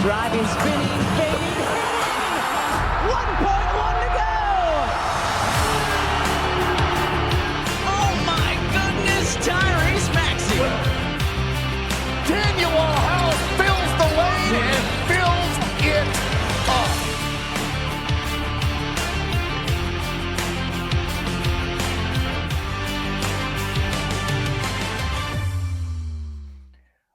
driving, spinning, fading, hitting! 1.1 to go! Oh my goodness, Tyrese Maxey! Daniel House fills the lane and fills it up.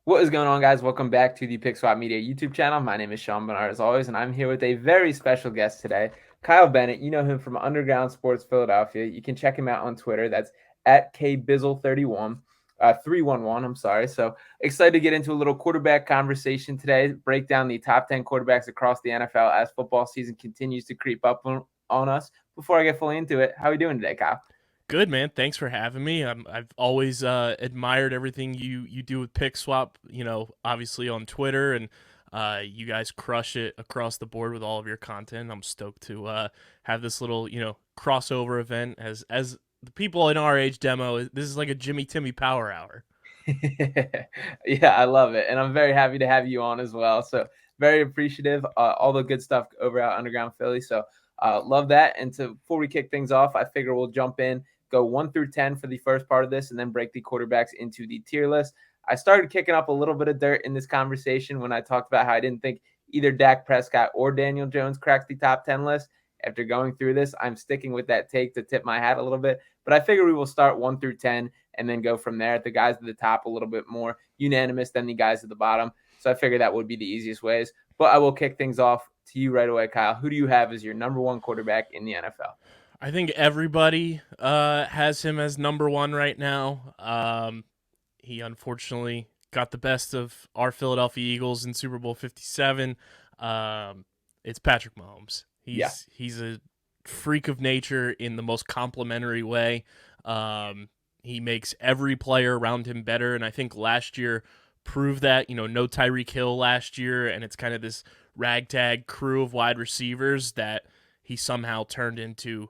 What is going on, guys? Welcome back to the Pick Swap Media YouTube channel. My name is Barnard, as always, and I'm here with a very special guest today, Kyle Bennett. You know him from Underground Sports Philadelphia. You can check him out on Twitter. That's at KBizzle311. I'm sorry. So excited to get into a little quarterback conversation today, break down the top 10 quarterbacks across the NFL as football season continues to creep up on us. Before I get fully into it, how are you doing today, Kyle? Good, man. Thanks for having me. I've always admired everything you do with Pick Swap, obviously on Twitter, and you guys crush it across the board with all of your content. I'm stoked to have this little, crossover event as the people in our age demo. This is like a Jimmy Timmy power hour. Yeah, I love it. And I'm very happy to have you on as well. So very appreciative. All the good stuff over at Underground Philly. So love that. And before we kick things off, I figure we'll jump in, go 1 through 10 for the first part of this, and then break the quarterbacks into the tier list. I started kicking up a little bit of dirt in this conversation when I talked about how I didn't think either Dak Prescott or Daniel Jones cracked the top 10 list. After going through this, I'm sticking with that take to tip my hat a little bit. But I figure we will start 1 through 10 and then go from there. The guys at the top a little bit more unanimous than the guys at the bottom. So I figured that would be the easiest ways. But I will kick things off to you right away, Kyle. Who do you have as your number one quarterback in the NFL? I think everybody has him as number one right now. He unfortunately got the best of our Philadelphia Eagles in Super Bowl 57. It's Patrick Mahomes. He's a freak of nature in the most complimentary way. He makes every player around him better, and I think last year proved that. No Tyreek Hill last year, and it's kind of this ragtag crew of wide receivers that he somehow turned into,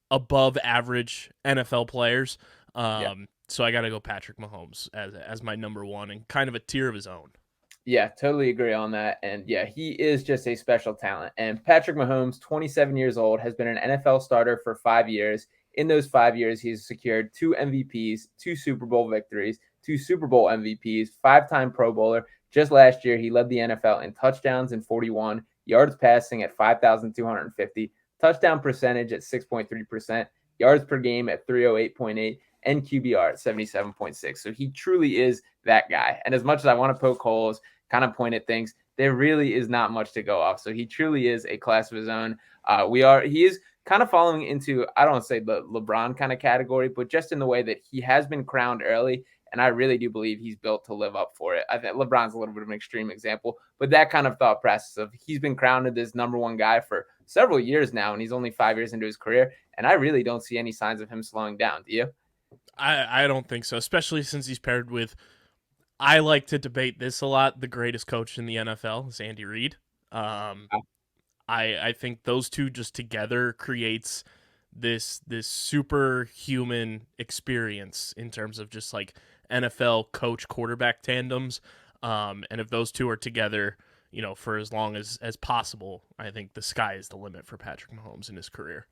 above average NFL players. So I got to go Patrick Mahomes as my number one and kind of a tier of his own. Yeah, totally agree on that. And yeah, he is just a special talent. And Patrick Mahomes, 27 years old, has been an NFL starter for 5 years. In those 5 years, he's secured 2 MVPs, 2 Super Bowl victories, 2 Super Bowl MVPs, 5-time Pro Bowler. Just last year, he led the NFL in touchdowns in 41, yards passing at 5,250, touchdown percentage at 6.3%, yards per game at 308.8, and QBR at 77.6. So he truly is that guy. And as much as I want to poke holes, kind of point at things, there really is not much to go off. So he truly is a class of his own. He is kind of falling into, I don't want to say the LeBron kind of category, but just in the way that he has been crowned early. And I really do believe he's built to live up for it. I think LeBron's a little bit of an extreme example, but that kind of thought process of he's been crowned as number one guy for several years now, and he's only 5 years into his career. And I really don't see any signs of him slowing down. Do you? I don't think so, especially since he's paired with, I like to debate this a lot, the greatest coach in the NFL is Andy Reid. I think those two just together creates this superhuman experience in terms of just like NFL coach quarterback tandems. And if those two are together, for as long as possible, I think the sky is the limit for Patrick Mahomes in his career.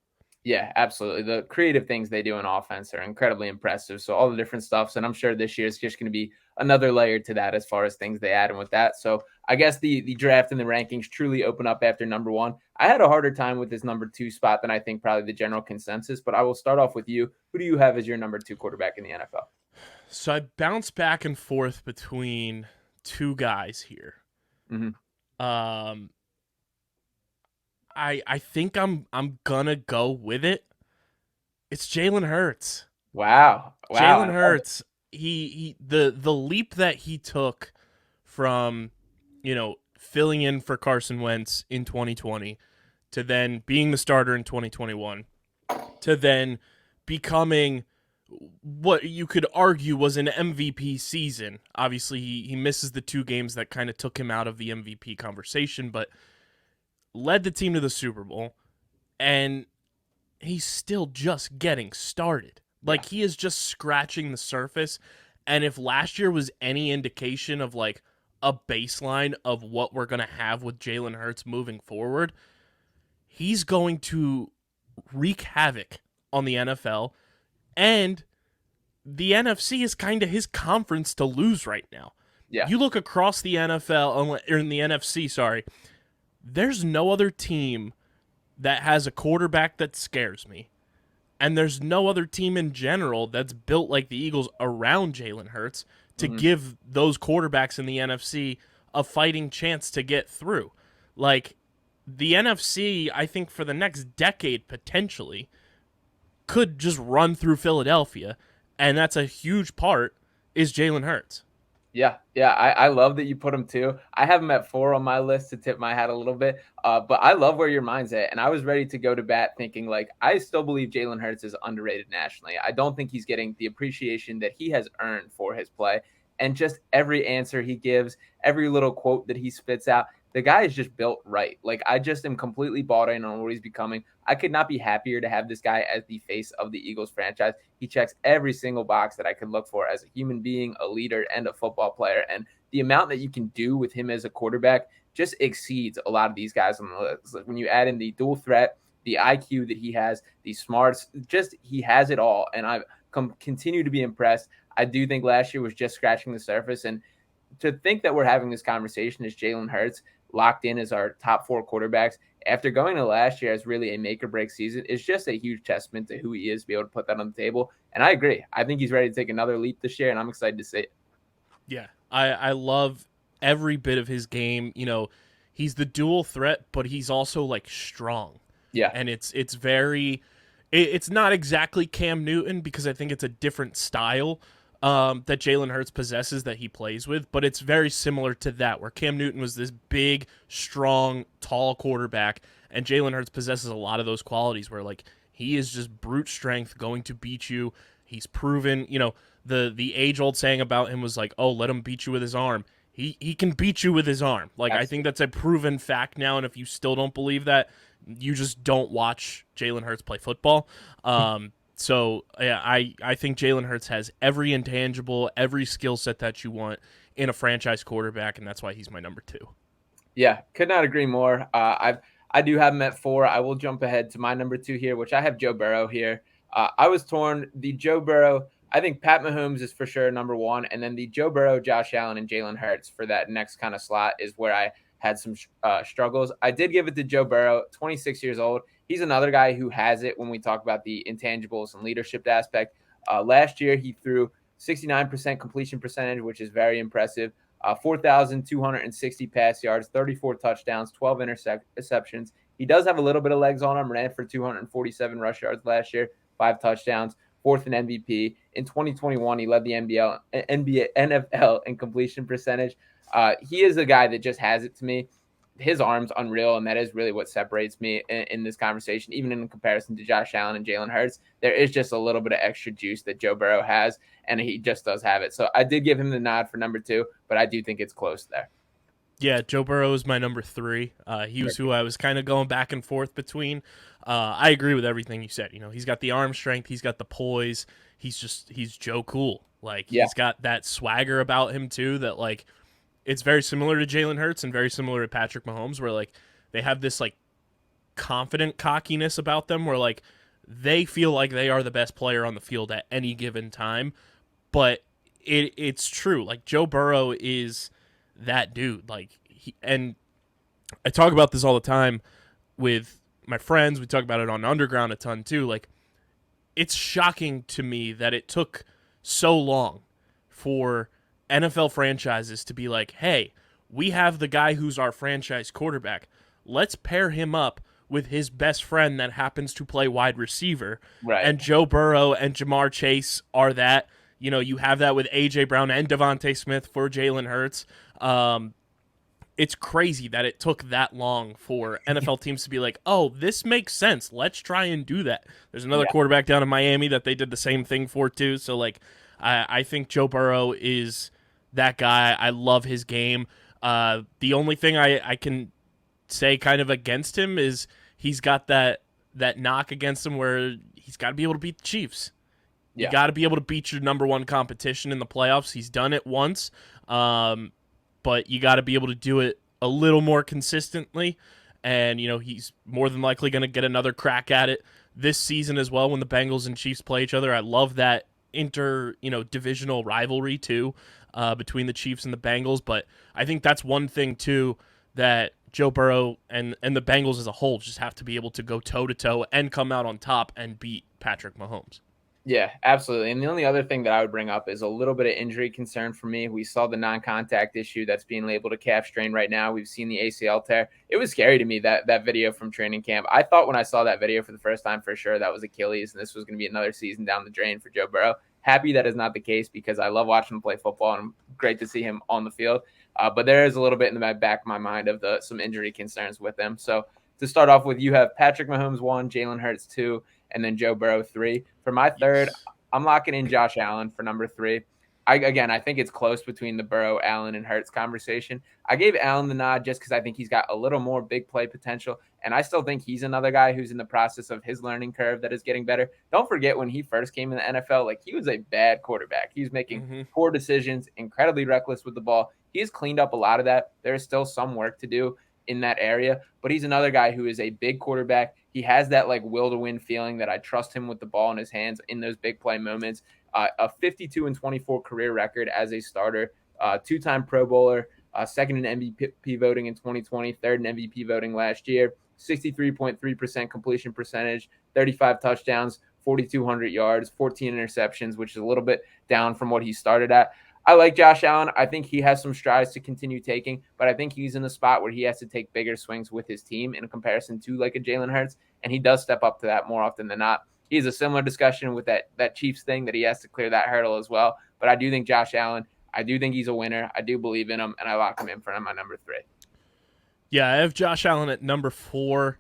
Yeah, absolutely. The creative things they do in offense are incredibly impressive. So all the different stuffs, and I'm sure this year is just going to be another layer to that as far as things they add in with that. So I guess the draft and the rankings truly open up after number one. I had a harder time with this number 2 spot than I think probably the general consensus, but I will start off with you. Who do you have as your number 2 quarterback in the NFL? So I bounce back and forth between 2 guys here. Mm-hmm. I think I'm gonna go with it. It's Jalen Hurts. Wow. Jalen Hurts. The leap that he took from, filling in for Carson Wentz in 2020 to then being the starter in 2021 to then becoming what you could argue was an MVP season. Obviously, he misses the 2 games that kind of took him out of the MVP conversation, but led the team to the Super Bowl, and he's still just getting started. Like, he is just scratching the surface, and if last year was any indication of, like, a baseline of what we're going to have with Jalen Hurts moving forward, he's going to wreak havoc on the NFL, and the NFC is kind of his conference to lose right now. Yeah. You look across the NFL, or in the NFC, sorry, there's no other team that has a quarterback that scares me. And there's no other team in general that's built like the Eagles around Jalen Hurts to give those quarterbacks in the NFC a fighting chance to get through. Like, the NFC, I think for the next decade, potentially, could just run through Philadelphia, and that's a huge part is Jalen Hurts. Yeah, I love that you put him too. I have him at 4 on my list to tip my hat a little bit, but I love where your mind's at. And I was ready to go to bat thinking, like, I still believe Jalen Hurts is underrated nationally. I don't think he's getting the appreciation that he has earned for his play. And just every answer he gives, every little quote that he spits out, the guy is just built right. Like, I just am completely bought in on what he's becoming. I could not be happier to have this guy as the face of the Eagles franchise. He checks every single box that I could look for as a human being, a leader, and a football player. And the amount that you can do with him as a quarterback just exceeds a lot of these guys on the list. Like, when you add in the dual threat, the IQ that he has, the smarts, just he has it all. And I continue to be impressed. I do think last year was just scratching the surface. And to think that we're having this conversation as Jalen Hurts locked in as our top 4 quarterbacks after going to last year as really a make or break season is just a huge testament to who he is to be able to put that on the table. And I agree. I think he's ready to take another leap this year, and I'm excited to see it. Yeah, I love every bit of his game. You know, he's the dual threat, but he's also like strong. Yeah. And it's not exactly Cam Newton, because I think it's a different style that Jalen Hurts possesses that he plays with, but it's very similar to that, where Cam Newton was this big, strong, tall quarterback, and Jalen Hurts possesses a lot of those qualities where, like, he is just brute strength, going to beat you. He's proven, you know, the age-old saying about him was like, oh, let him beat you with his arm. He can beat you with his arm. Like, absolutely. I think that's a proven fact now, and if you still don't believe that, you just don't watch Jalen Hurts play football. So, yeah, I think Jalen Hurts has every intangible, every skill set that you want in a franchise quarterback, and that's why he's my number 2. Yeah, could not agree more. I do have him at 4. I will jump ahead to my number 2 here, which I have Joe Burrow here. I was torn. The Joe Burrow, I think Pat Mahomes is for sure number 1, and then the Joe Burrow, Josh Allen, and Jalen Hurts for that next kind of slot is where I had some struggles. I did give it to Joe Burrow, 26 years old. He's another guy who has it when we talk about the intangibles and leadership aspect. Last year, he threw 69% completion percentage, which is very impressive. 4,260 pass yards, 34 touchdowns, 12 interceptions. He does have a little bit of legs on him, ran for 247 rush yards last year, 5 touchdowns, 4th in MVP. In 2021, he led the NFL in completion percentage. He is a guy that just has it to me. His arm's unreal, and that is really what separates me in this conversation, even in comparison to Josh Allen and Jalen Hurts. There is just a little bit of extra juice that Joe Burrow has, and he just does have it. So I did give him the nod for number 2, but I do think it's close there. Yeah, Joe Burrow is my number 3. He was who I was kind of going back and forth between. I agree with everything you said. You know, he's got the arm strength, he's got the poise. He's Joe Cool. Like, he's got that swagger about him too that, like, it's very similar to Jalen Hurts and very similar to Patrick Mahomes, where, like, they have this, like, confident cockiness about them where, like, they feel like they are the best player on the field at any given time. But it's true. Like, Joe Burrow is that dude. Like, and I talk about this all the time with my friends. We talk about it on Underground a ton too. Like, it's shocking to me that it took so long for NFL franchises to be like, hey, we have the guy who's our franchise quarterback. Let's pair him up with his best friend that happens to play wide receiver. Right. And Joe Burrow and Jamar Chase are that. You know, you have that with A.J. Brown and Devontae Smith for Jalen Hurts. It's crazy that it took that long for NFL teams to be like, oh, this makes sense. Let's try and do that. There's another quarterback down in Miami that they did the same thing for too. So, like, I think Joe Burrow is that guy. I love his game. The only thing I can say kind of against him is he's got that knock against him where he's got to be able to beat the Chiefs. You got to be able to beat your number 1 competition in the playoffs. He's done it once. but you got to be able to do it a little more consistently. And, he's more than likely going to get another crack at it this season as well when the Bengals and Chiefs play each other. I love that divisional rivalry too, between the Chiefs and the Bengals. But I think that's one thing too that Joe Burrow and the Bengals as a whole just have to be able to go toe-to-toe and come out on top and beat Patrick Mahomes. Yeah, absolutely. And the only other thing that I would bring up is a little bit of injury concern for me. We saw the non-contact issue that's being labeled a calf strain right now. We've seen the ACL tear. It was scary to me, that video from training camp. I thought when I saw that video for the first time for sure that was Achilles and this was going to be another season down the drain for Joe Burrow. Happy that is not the case because I love watching him play football and great to see him on the field. But there is a little bit in the back of my mind of some injury concerns with him. So to start off with, you have Patrick Mahomes 1, Jalen Hurts 2, and then Joe Burrow 3. For my third, I'm locking in Josh Allen for number 3. I think it's close between the Burrow, Allen, and Hurts conversation. I gave Allen the nod just because I think he's got a little more big play potential, and I still think he's another guy who's in the process of his learning curve that is getting better. Don't forget when he first came in the NFL, he was a bad quarterback. He was making poor decisions, incredibly reckless with the ball. He's cleaned up a lot of that. There is still some work to do in that area, but he's another guy who is a big quarterback. He has that will to win feeling that I trust him with the ball in his hands in those big play moments. A 52-24 career record as a starter, 2-time Pro Bowler, second in MVP voting in 2020, third in MVP voting last year, 63.3% completion percentage, 35 touchdowns, 4,200 yards, 14 interceptions, which is a little bit down from what he started at. I like Josh Allen. I think he has some strides to continue taking, but I think he's in a spot where he has to take bigger swings with his team in comparison to a Jalen Hurts, and he does step up to that more often than not. He's a similar discussion with that Chiefs thing that he has to clear that hurdle as well. But I do think Josh Allen, I do think he's a winner. I do believe in him, and I lock him in for my number 3. Yeah, I have Josh Allen at number 4.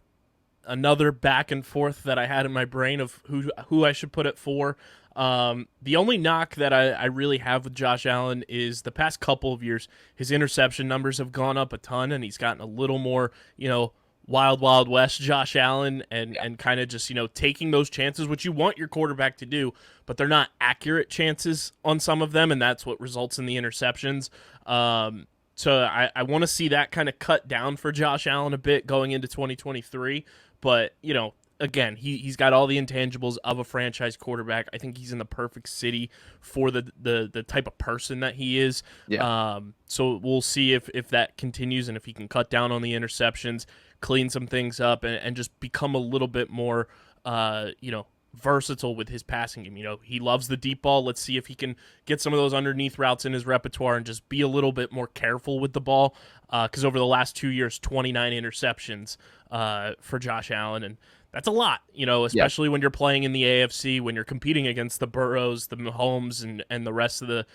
Another back and forth that I had in my brain of who I should put at 4. The only knock that I really have with Josh Allen is the past couple of years, his interception numbers have gone up a ton, and he's gotten a little more, Wild West Josh Allen and kind of just, taking those chances, which you want your quarterback to do, but they're not accurate chances on some of them, and that's what results in the interceptions. So I want to see that kind of cut down for Josh Allen a bit going into 2023, but, again, he's got all the intangibles of a franchise quarterback. I think he's in the perfect city for the type of person that he is. Yeah. So we'll see if that continues and if he can cut down on the interceptions, clean some things up, and just become a little bit more, versatile with his passing game. He loves the deep ball. Let's see if he can get some of those underneath routes in his repertoire and just be a little bit more careful with the ball. Because over the last 2 years, 29 interceptions for Josh Allen, and that's a lot, especially when you're playing in the AFC, when you're competing against the Burrows, the Mahomes, and the rest of the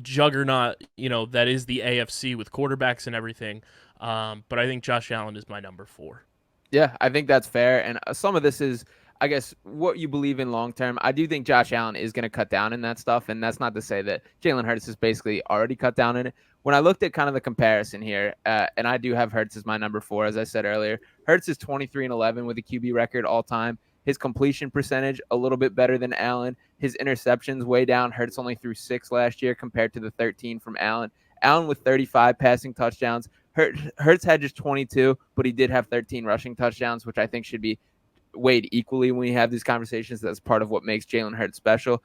juggernaut, that is the AFC with quarterbacks and everything. But I think Josh Allen is my number 4. Yeah, I think that's fair. And some of this is, I guess, what you believe in long term. I do think Josh Allen is going to cut down in that stuff. And that's not to say that Jalen Hurts has basically already cut down in it. When I looked at kind of the comparison here, and I do have Hurts as my number 4, as I said earlier, Hurts is 23-11 with a QB record all time. His completion percentage a little bit better than Allen. His interceptions way down. Hurts only threw 6 last year compared to the 13 from Allen. Allen with 35 passing touchdowns. Hurts had just 22, but he did have 13 rushing touchdowns, which I think should be weighed equally when we have these conversations. That's part of what makes Jalen Hurts special.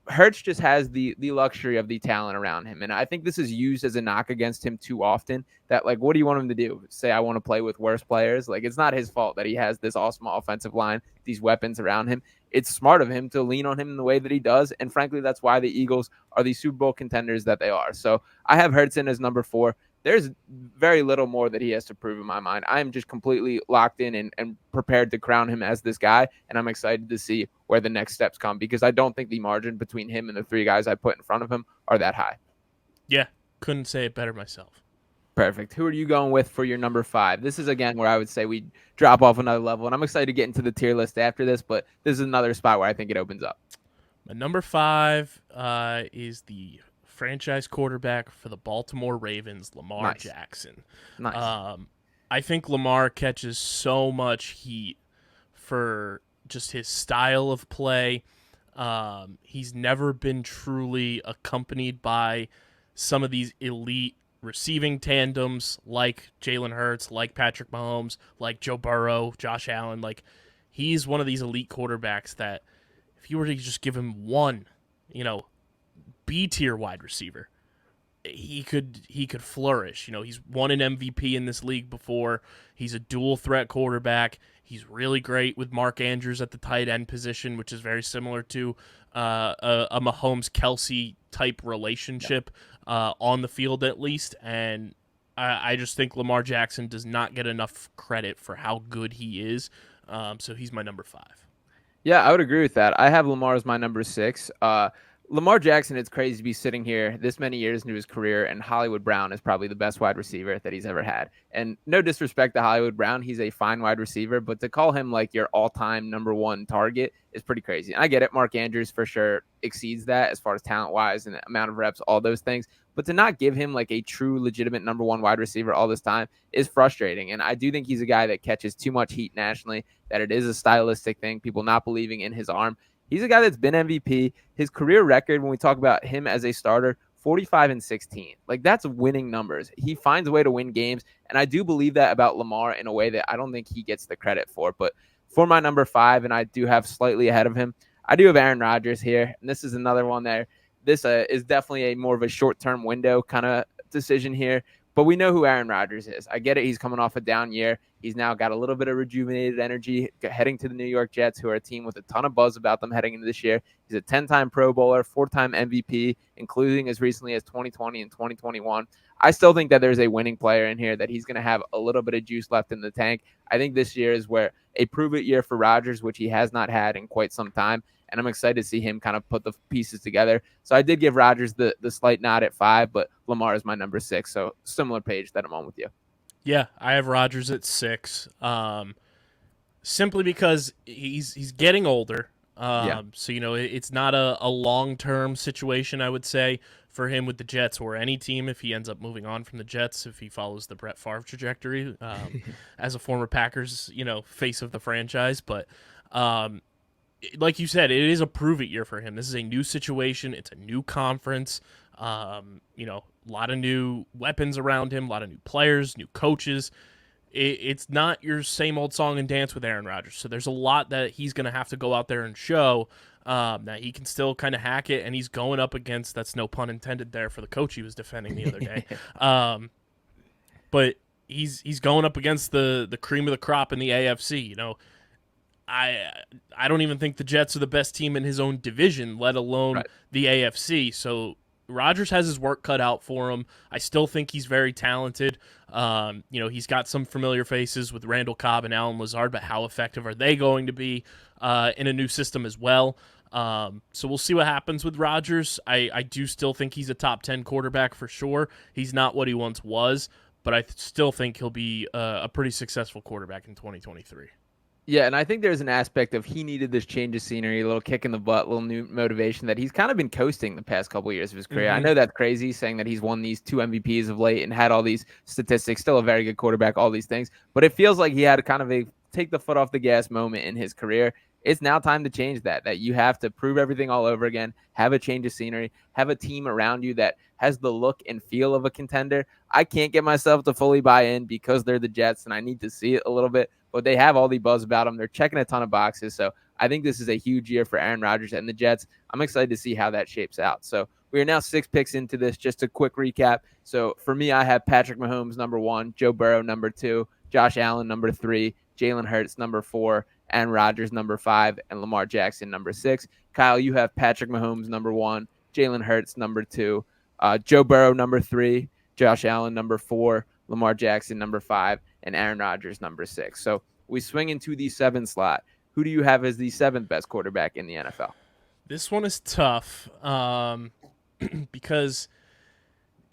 Hurts just has the luxury of the talent around him. And I think this is used as a knock against him too often, that what do you want him to do? Say, I want to play with worse players. It's not his fault that he has this awesome offensive line, these weapons around him. It's smart of him to lean on him in the way that he does. And frankly, that's why the Eagles are the Super Bowl contenders that they are. So I have Hurts in as number 4. There's very little more that he has to prove in my mind. I am just completely locked in and prepared to crown him as this guy, and I'm excited to see where the next steps come because I don't think the margin between him and the 3 guys I put in front of him are that high. Yeah, couldn't say it better myself. Perfect. Who are you going with for your number 5? This is, again, where I would say we drop off another level, and I'm excited to get into the tier list after this, but this is another spot where I think it opens up. My number 5 is the franchise quarterback for the Baltimore Ravens, Lamar Jackson. Nice. I think Lamar catches so much heat for just his style of play. He's never been truly accompanied by some of these elite receiving tandems like Jalen Hurts, like Patrick Mahomes, like Joe Burrow, Josh Allen. Like, he's one of these elite quarterbacks that if you were to just give him one, B-tier wide receiver, he could flourish. He's won an MVP in this league before. He's a dual threat quarterback. He's really great with Mark Andrews at the tight end position, which is very similar to a Mahomes-Kelsey type relationship on the field at least. And I just think Lamar Jackson does not get enough credit for how good he is. So he's my number 5. Yeah, I would agree with that. I have Lamar as my number 6. Lamar Jackson, it's crazy to be sitting here this many years into his career, and Hollywood Brown is probably the best wide receiver that he's ever had. And no disrespect to Hollywood Brown, he's a fine wide receiver, but to call him like your all-time number 1 target is pretty crazy. And I get it, Mark Andrews for sure exceeds that as far as talent-wise and amount of reps, all those things. But to not give him like a true, legitimate number 1 wide receiver all this time is frustrating. And I do think he's a guy that catches too much heat nationally, that it is a stylistic thing, people not believing in his arm. He's a guy that's been MVP. His career record, when we talk about him as a starter, 45-16. Like, that's winning numbers. He finds a way to win games, and I do believe that about Lamar in a way that I don't think he gets the credit for. But for my number 5, and I do have slightly ahead of him, I do have Aaron Rodgers here, and this is another one there. This is definitely a more of a short-term window kind of decision here. But we know who Aaron Rodgers is. I get it. He's coming off a down year. He's now got a little bit of rejuvenated energy heading to the New York Jets, who are a team with a ton of buzz about them heading into this year. He's a 10-time Pro Bowler, 4-time MVP, including as recently as 2020 and 2021. I still think that there's a winning player in here, that he's going to have a little bit of juice left in the tank. I think this year is where a prove-it year for Rodgers, which he has not had in quite some time. And I'm excited to see him kind of put the pieces together. So I did give Rodgers the slight nod at 5, but Lamar is my number 6. So similar page that I'm on with you. Yeah, I have Rodgers at 6. Simply because he's getting older. So, it's not a long-term situation, I would say, for him with the Jets or any team if he ends up moving on from the Jets, if he follows the Brett Favre trajectory as a former Packers, face of the franchise. But like you said, it is a prove-it year for him. This is a new situation. It's a new conference. A lot of new weapons around him, a lot of new players, new coaches. It's not your same old song and dance with Aaron Rodgers. So there's a lot that he's going to have to go out there and show that he can still kind of hack it. And he's going up against, that's no pun intended there for the coach he was defending the other day. But he's going up against the cream of the crop in the AFC. I don't even think the Jets are the best team in his own division, let alone the AFC. So Rodgers has his work cut out for him. I still think he's very talented. He's got some familiar faces with Randall Cobb and Allen Lazard, but how effective are they going to be in a new system as well? So we'll see what happens with Rodgers. I do still think he's a top 10 quarterback for sure. He's not what he once was, but I still think he'll be a pretty successful quarterback in 2023. Yeah, and I think there's an aspect of he needed this change of scenery, a little kick in the butt, a little new motivation that he's kind of been coasting the past couple of years of his career. I know that's crazy saying that he's won these 2 MVPs of late and had all these statistics, still a very good quarterback, all these things. But it feels like he had kind of a take the foot off the gas moment in his career. It's now time to change that you have to prove everything all over again, have a change of scenery, have a team around you that has the look and feel of a contender. I can't get myself to fully buy in because they're the Jets and I need to see it a little bit, but they have all the buzz about them. They're checking a ton of boxes. So I think this is a huge year for Aaron Rodgers and the Jets. I'm excited to see how that shapes out. So we are now 6 picks into this. Just a quick recap. So for me, I have Patrick Mahomes, number 1, Joe Burrow, number 2, Josh Allen, number 3, Jalen Hurts, number 4, Aaron Rodgers, number 5, and Lamar Jackson, number 6. Kyle, you have Patrick Mahomes, number 1, Jalen Hurts, number 2, Joe Burrow, number 3, Josh Allen, number 4, Lamar Jackson, number 5, and Aaron Rodgers, number 6. So we swing into the 7 slot. Who do you have as the 7th best quarterback in the NFL? This one is tough because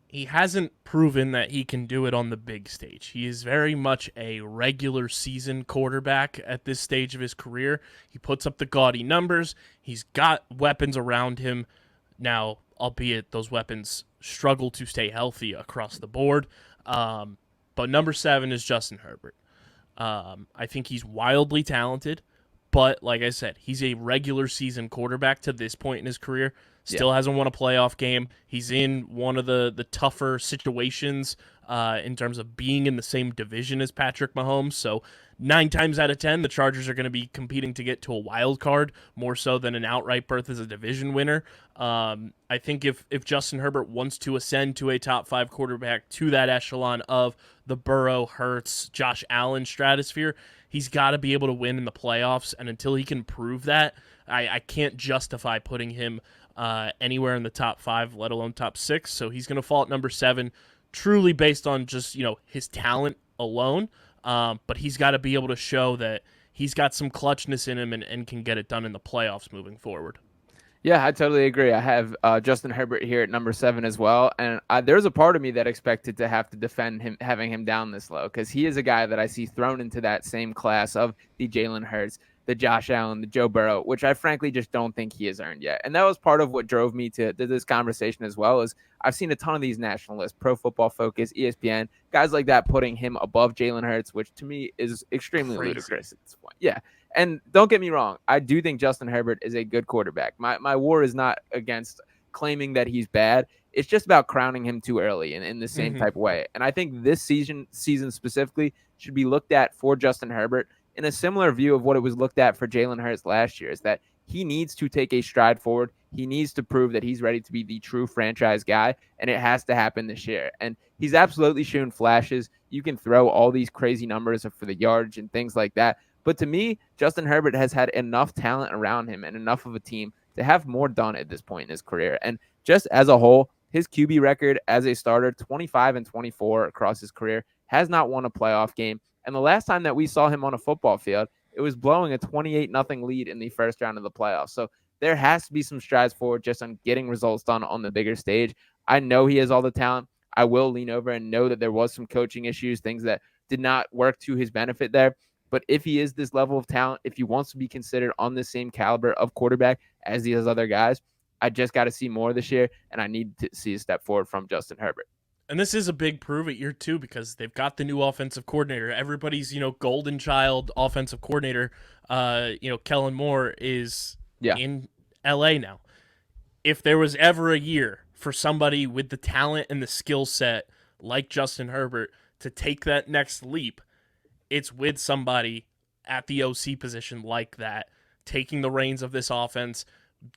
he hasn't proven that he can do it on the big stage. He is very much a regular season quarterback at this stage of his career. He puts up the gaudy numbers. He's got weapons around him. Now, albeit those weapons struggle to stay healthy across the board. But number 7 is Justin Herbert. I think he's wildly talented, But like I said, he's a regular season quarterback to this point in his career. Still hasn't won a playoff game. He's in one of the tougher situations in terms of being in the same division as Patrick Mahomes. So 9 times out of 10, the Chargers are going to be competing to get to a wild card more so than an outright berth as a division winner. I think if Justin Herbert wants to ascend to a top 5 quarterback to that echelon of the Burrow, Hurts, Josh Allen stratosphere, he's got to be able to win in the playoffs. And until he can prove that, I can't justify putting him anywhere in the top 5, let alone top 6. So he's going to fall at number 7, truly based on just, his talent alone. But he's got to be able to show that he's got some clutchness in him and can get it done in the playoffs moving forward. Yeah, I totally agree. I have Justin Herbert here at number 7 as well. And there's a part of me that expected to have to defend him, having him down this low, because he is a guy that I see thrown into that same class of the Jalen Hurts, the Josh Allen, the Joe Burrow, which I frankly just don't think he has earned yet. And that was part of what drove me to this conversation as well. Is I've seen a ton of these national lists, Pro Football Focus, ESPN, guys like that putting him above Jalen Hurts, which to me is extremely ludicrous at this point. Yeah. And don't get me wrong, I do think Justin Herbert is a good quarterback. My war is not against claiming that he's bad. It's just about crowning him too early in the same type of way. And I think this season specifically should be looked at for Justin Herbert in a similar view of what it was looked at for Jalen Hurts last year, is that he needs to take a stride forward. He needs to prove that he's ready to be the true franchise guy, and it has to happen this year. And he's absolutely shown flashes. You can throw all these crazy numbers for the yardage and things like that. But to me, Justin Herbert has had enough talent around him and enough of a team to have more done at this point in his career. And just as a whole, his QB record as a starter, 25-24 across his career, has not won a playoff game. And the last time that we saw him on a football field, it was blowing a 28-0 lead in the first round of the playoffs. So there has to be some strides forward just on getting results done on the bigger stage. I know he has all the talent. I will lean over and know that there was some coaching issues, things that did not work to his benefit there. But if he is this level of talent, if he wants to be considered on the same caliber of quarterback as these other guys, I just got to see more this year, and I need to see a step forward from Justin Herbert. And this is a big prove it year too, because they've got the new offensive coordinator. Everybody's, golden child offensive coordinator, Kellen Moore is in LA now. If there was ever a year for somebody with the talent and the skill set like Justin Herbert to take that next leap, it's with somebody at the OC position like that, taking the reins of this offense,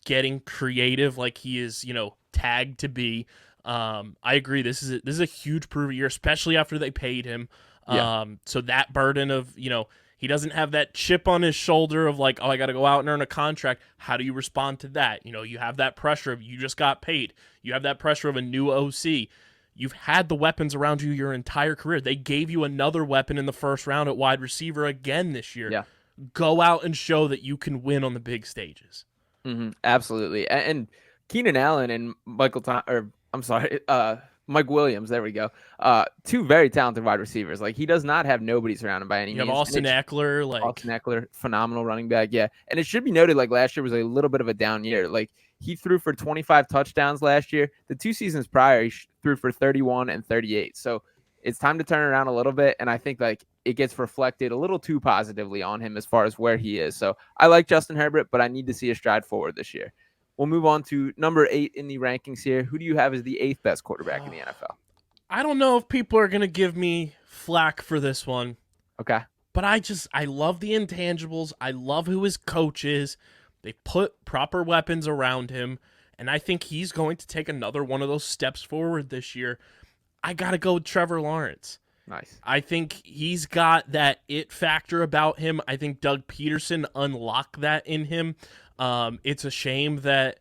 getting creative like he is, tagged to be. I agree. This is a huge prove it year, especially after they paid him. So that burden of, he doesn't have that chip on his shoulder of like, oh, I got to go out and earn a contract. How do you respond to that? You have that pressure of you just got paid. You have that pressure of a new OC. You've had the weapons around you your entire career. They gave you another weapon in the first round at wide receiver again this year. Yeah. Go out and show that you can win on the big stages. Absolutely. And Keenan Allen and Mike Williams, there we go. 2 very talented wide receivers. Like, he does not have nobody surrounded by any means. You have Austin Eckler, phenomenal running back. Yeah. And it should be noted, like, last year was a little bit of a down year. Like, he threw for 25 touchdowns last year. The 2 seasons prior, he threw for 31 and 38. So it's time to turn around a little bit. And I think like it gets reflected a little too positively on him as far as where he is. So I like Justin Herbert, but I need to see a stride forward this year. We'll move on to number 8 in the rankings here. Who do you have as the 8th best quarterback in the NFL? I don't know if people are going to give me flack for this one. Okay. But I love the intangibles. I love who his coach is. They put proper weapons around him, and I think he's going to take another one of those steps forward this year. I got to go with Trevor Lawrence. Nice. I think he's got that it factor about him. I think Doug Peterson unlocked that in him. It's a shame that,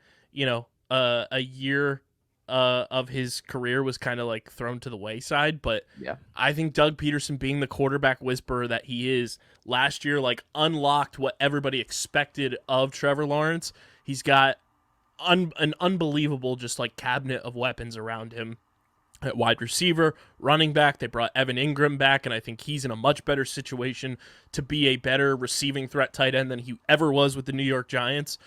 a year of his career was kind of like thrown to the wayside, but yeah, I think Doug Peterson, being the quarterback whisperer that he is, last year like unlocked what everybody expected of Trevor Lawrence. He's got an unbelievable just like cabinet of weapons around him at wide receiver, running back. They brought Evan Ingram back, and I think he's in a much better situation to be a better receiving threat tight end than he ever was with the New York Giants.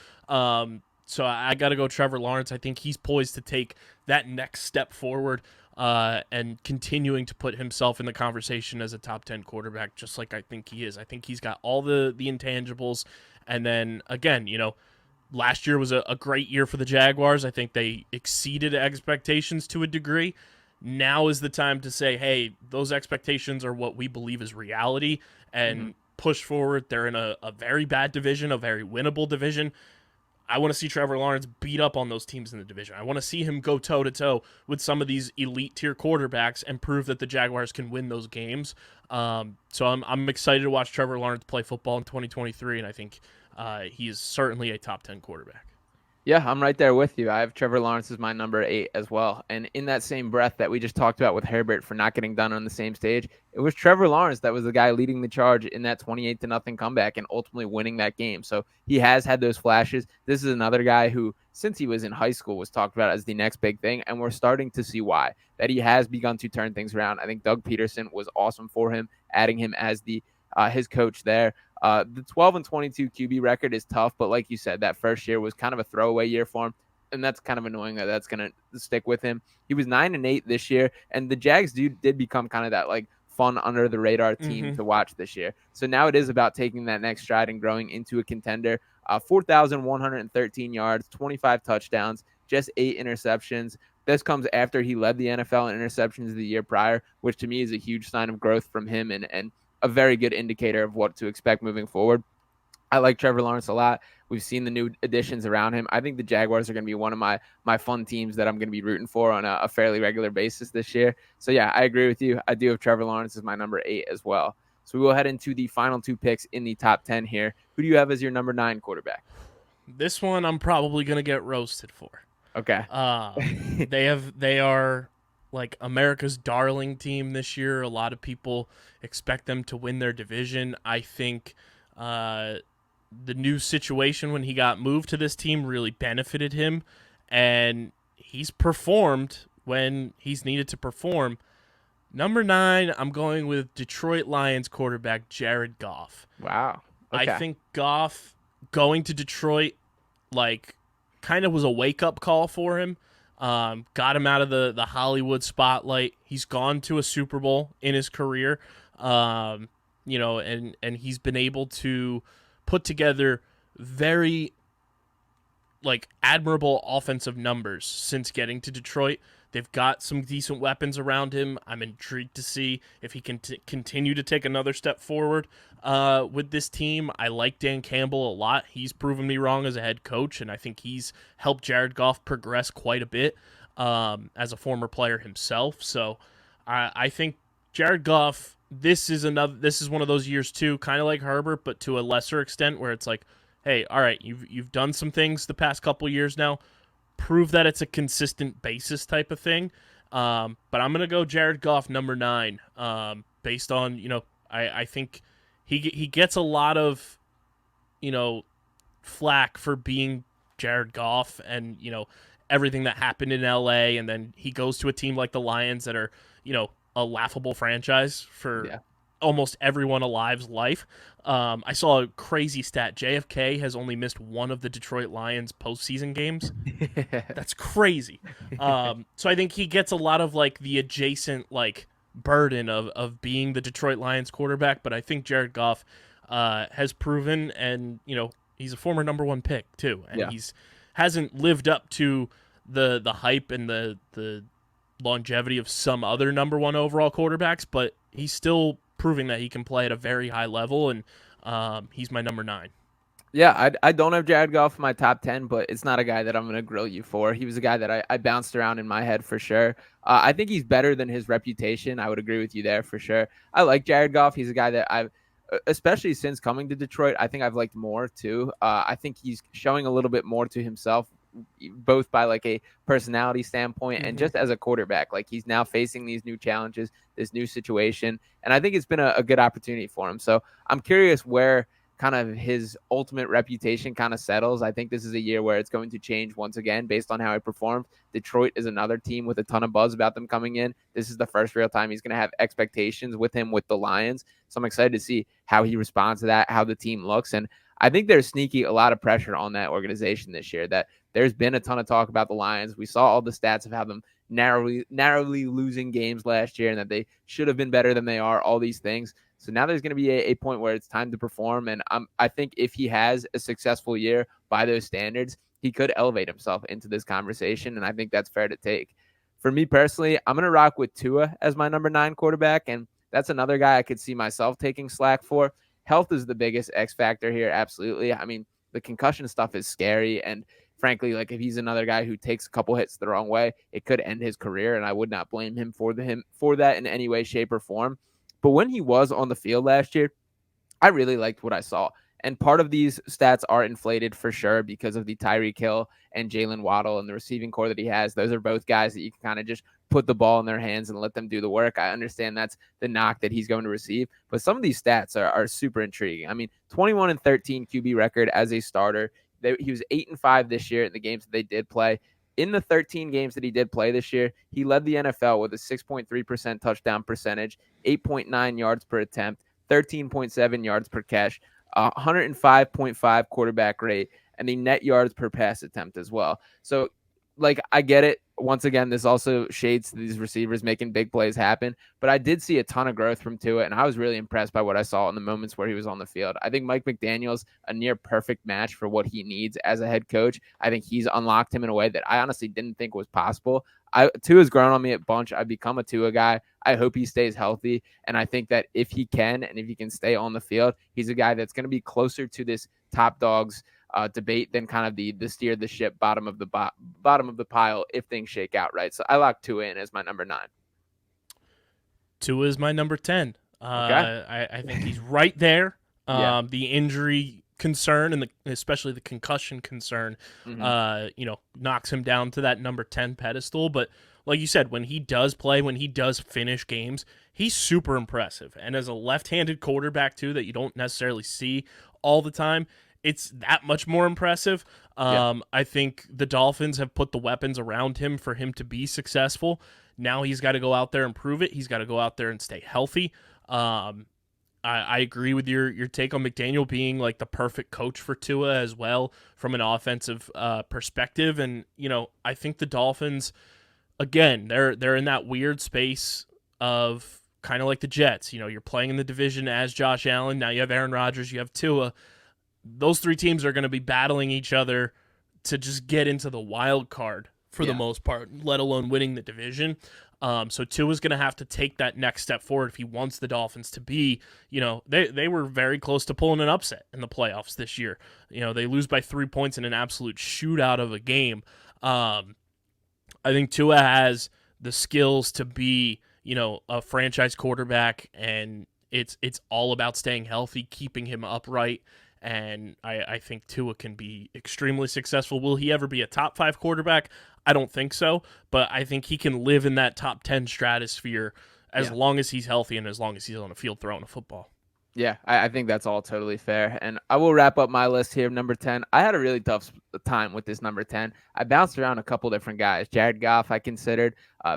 So I got to go Trevor Lawrence. I think he's poised to take that next step forward and continuing to put himself in the conversation as a top 10 quarterback, just like I think he is. I think he's got all the intangibles, And then again, last year was a great year for the Jaguars. I think they exceeded expectations to a degree. Now is the time to say, hey, those expectations are what we believe is reality, and push forward. They're in a very bad division, a very winnable division. I want to see Trevor Lawrence beat up on those teams in the division. I want to see him go toe-to-toe with some of these elite-tier quarterbacks and prove that the Jaguars can win those games. So I'm excited to watch Trevor Lawrence play football in 2023, and I think he is certainly a top 10 quarterback. Yeah, I'm right there with you. I have Trevor Lawrence as my number 8 as well. And in that same breath that we just talked about with Herbert for not getting done on the same stage, it was Trevor Lawrence that was the guy leading the charge in that 28-0 comeback and ultimately winning that game. So he has had those flashes. This is another guy who, since he was in high school, was talked about as the next big thing. And we're starting to see why, that he has begun to turn things around. I think Doug Peterson was awesome for him, adding him as his coach there. The 12-22 QB record is tough, but like you said, that first year was kind of a throwaway year for him, and that's kind of annoying that that's going to stick with him. He was 9-8 this year, and the Jags did become kind of that like fun under the radar team to watch this year. So now it is about taking that next stride and growing into a contender. 4,113 yards, 25 touchdowns, just 8 interceptions. This comes after he led the NFL in interceptions the year prior, which to me is a huge sign of growth from him and a very good indicator of what to expect moving forward. I like Trevor Lawrence a lot. We've seen the new additions around him. I think the Jaguars are going to be one of my fun teams that I'm going to be rooting for on a fairly regular basis this year. So yeah, I agree with you. I do have Trevor Lawrence as my number 8 as well. So we will head into the final 2 picks in the top 10 here. Who do you have as your number 9 quarterback? This one I'm probably going to get roasted for. Okay. They are like America's darling team this year. A lot of people expect them to win their division. I think the new situation when he got moved to this team really benefited him, and he's performed when he's needed to perform. Number 9, I'm going with Detroit Lions quarterback Jared Goff. Wow. Okay. I think Goff going to Detroit kind of was a wake-up call for him. Got him out of the Hollywood spotlight. He's gone to a Super Bowl in his career, and he's been able to put together very admirable offensive numbers since getting to Detroit. They've got some decent weapons around him. I'm intrigued to see if he can continue to take another step forward with this team. I like Dan Campbell a lot. He's proven me wrong as a head coach, and I think he's helped Jared Goff progress quite a bit as a former player himself. So I think Jared Goff, this is one of those years too, kind of like Herbert, but to a lesser extent, where it's like, hey, all right, you've done some things the past couple years now. Prove that it's a consistent basis type of thing. But I'm going to go Jared Goff number 9 based on, I think he gets a lot of, flack for being Jared Goff and, everything that happened in LA. And then he goes to a team like the Lions that are, a laughable franchise for almost everyone alive's life. I saw a crazy stat. JFK has only missed one of the Detroit Lions postseason games. That's crazy. So I think he gets a lot of the adjacent burden of being the Detroit Lions quarterback. But I think Jared Goff has proven, and he's a former number 1 pick too, and he's hasn't lived up to the hype and the longevity of some other number 1 overall quarterbacks, but he's still proving that he can play at a very high level, and he's my number 9. Yeah, I don't have Jared Goff in my top 10, but it's not a guy that I'm going to grill you for. He was a guy that I bounced around in my head for sure. I think he's better than his reputation. I would agree with you there for sure. I like Jared Goff. He's a guy that I've, especially since coming to Detroit, I think I've liked more too. I think he's showing a little bit more to himself, both by a personality standpoint and just as a quarterback. He's now facing these new challenges, this new situation, and I think it's been a good opportunity for him. So I'm curious where kind of his ultimate reputation kind of settles. I think this is a year where it's going to change once again based on how he performed. Detroit is another team with a ton of buzz about them coming in. This is the first real time he's going to have expectations with him with the Lions. So I'm excited to see how he responds to that, how the team looks. And I think there's a lot of pressure on that organization this year that there's been a ton of talk about the Lions. We saw all the stats of how them narrowly losing games last year and that they should have been better than they are, all these things. So now there's going to be a point where it's time to perform. And I think if he has a successful year by those standards, he could elevate himself into this conversation. And I think that's fair to take. For me personally, I'm going to rock with Tua as my number 9 quarterback. And that's another guy I could see myself taking slack for. Health is the biggest X factor here. Absolutely. I mean, the concussion stuff is scary. And frankly, like if he's another guy who takes a couple hits the wrong way, it could end his career. And I would not blame him for that in any way, shape, or form. But when he was on the field last year, I really liked what I saw. And part of these stats are inflated for sure because of the Tyreek Hill and Jalen Waddle and the receiving core that he has. Those are both guys that you can kind of just put the ball in their hands and let them do the work. I understand that's the knock that he's going to receive, but some of these stats are super intriguing. I mean, 21-13 QB record as a starter. He was 8-5 this year in the games that they did play. In the 13 games that he did play this year, he led the NFL with a 6.3% touchdown percentage, 8.9 yards per attempt, 13.7 yards per catch, 105.5 quarterback rate, and the net yards per pass attempt as well. So, like, I get it. Once again, this also shades these receivers making big plays happen. But I did see a ton of growth from Tua, and I was really impressed by what I saw in the moments where he was on the field. I think Mike McDaniel's a near perfect match for what he needs as a head coach. I think he's unlocked him in a way that I honestly didn't think was possible. Tua's grown on me a bunch. I've become a Tua guy. I hope he stays healthy. And I think that if he can, and if he can stay on the field, he's a guy that's going to be closer to this top dogs debate than kind of the steer the ship bottom of the pile if things shake out right. So I lock Tua in as my number 9. Tua is my number 10. Okay. I think he's right there. Yeah. The injury concern and especially the concussion concern, knocks him down to that number 10 pedestal. But like you said, when he does play, when he does finish games, he's super impressive. And as a left-handed quarterback too, that you don't necessarily see all the time, it's that much more impressive. I think the Dolphins have put the weapons around him for him to be successful. Now he's got to go out there and prove it. He's got to go out there and stay healthy. I agree with your take on McDaniel being like the perfect coach for Tua as well from an offensive perspective. And, I think the Dolphins, again, they're in that weird space of kind of like the Jets. You're playing in the division as Josh Allen. Now you have Aaron Rodgers, you have Tua. Those three teams are going to be battling each other to just get into the wild card for the most part, let alone winning the division. So Tua's going to have to take that next step forward if he wants the Dolphins to be, they were very close to pulling an upset in the playoffs this year. They lose by 3 points in an absolute shootout of a game. I think Tua has the skills to be, a franchise quarterback, and it's all about staying healthy, keeping him upright. And I think Tua can be extremely successful. Will he ever be a top 5 quarterback? I don't think so, but I think he can live in that top 10 stratosphere as long as he's healthy and as long as he's on the field throwing a football. Yeah, I think that's all totally fair. And I will wrap up my list here. Number 10, I had a really tough time with this number 10. I bounced around a couple different guys. Jared Goff, I considered.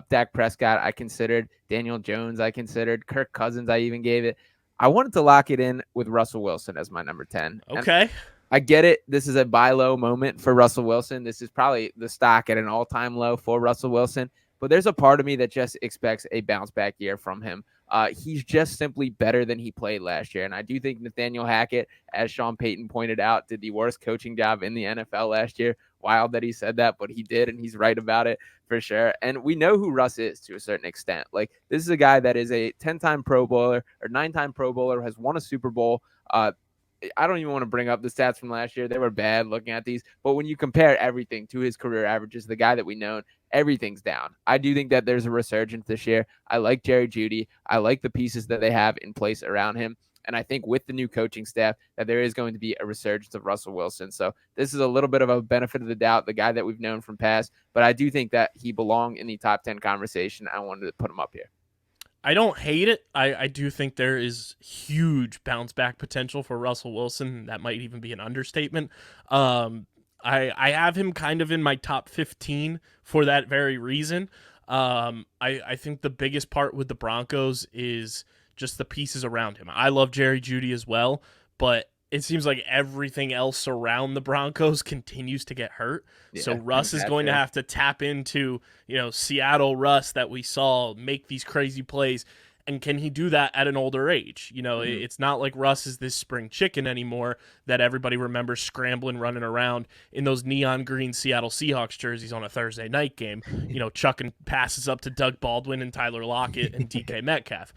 Dak Prescott, I considered. Daniel Jones, I considered. Kirk Cousins, I even gave it. I wanted to lock it in with Russell Wilson as my number 10. Okay. And I get it. This is a buy low moment for Russell Wilson. This is probably the stock at an all-time low for Russell Wilson. But there's a part of me that just expects a bounce-back year from him. He's just simply better than he played last year. And I do think Nathaniel Hackett, as Sean Payton pointed out, did the worst coaching job in the NFL last year. Wild that he said that, but he did, and he's right about it for sure. And we know who Russ is to a certain extent. Like, this is a guy that is a 10-time Pro Bowler or 9-time Pro Bowler, has won a Super Bowl. I don't even want to bring up the stats from last year. They were bad looking at these. But when you compare everything to his career averages, the guy that we know, everything's down. I do think that there's a resurgence this year. I like Jerry Jeudy. I like the pieces that they have in place around him. And I think with the new coaching staff that there is going to be a resurgence of Russell Wilson. So this is a little bit of a benefit of the doubt, the guy that we've known from past. But I do think that he belonged in the top 10 conversation. I wanted to put him up here. I don't hate it. I do think there is huge bounce back potential for Russell Wilson. That might even be an understatement. I have him kind of in my top 15 for that very reason. I think the biggest part with the Broncos is just the pieces around him. I love Jerry Jeudy as well, but it seems like everything else around the Broncos continues to get hurt. So Yeah, Russ is going to have to tap into, Seattle Russ that we saw make these crazy plays. And can he do that at an older age? It's not like Russ is this spring chicken anymore that everybody remembers scrambling, running around in those neon green Seattle Seahawks jerseys on a Thursday night game, chucking passes up to Doug Baldwin and Tyler Lockett and DK Metcalf.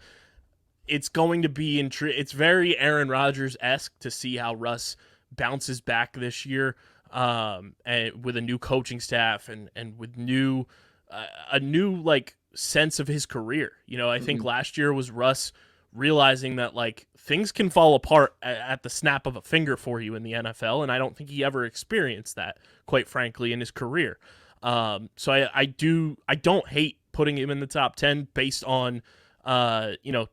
It's going to be it's very Aaron Rodgers-esque to see how Russ bounces back this year, and with a new coaching staff and with a new like sense of his career. I think last year was Russ realizing that like things can fall apart at the snap of a finger for you in the NFL, and I don't think he ever experienced that, quite frankly, in his career. So I don't hate putting him in the top 10 based on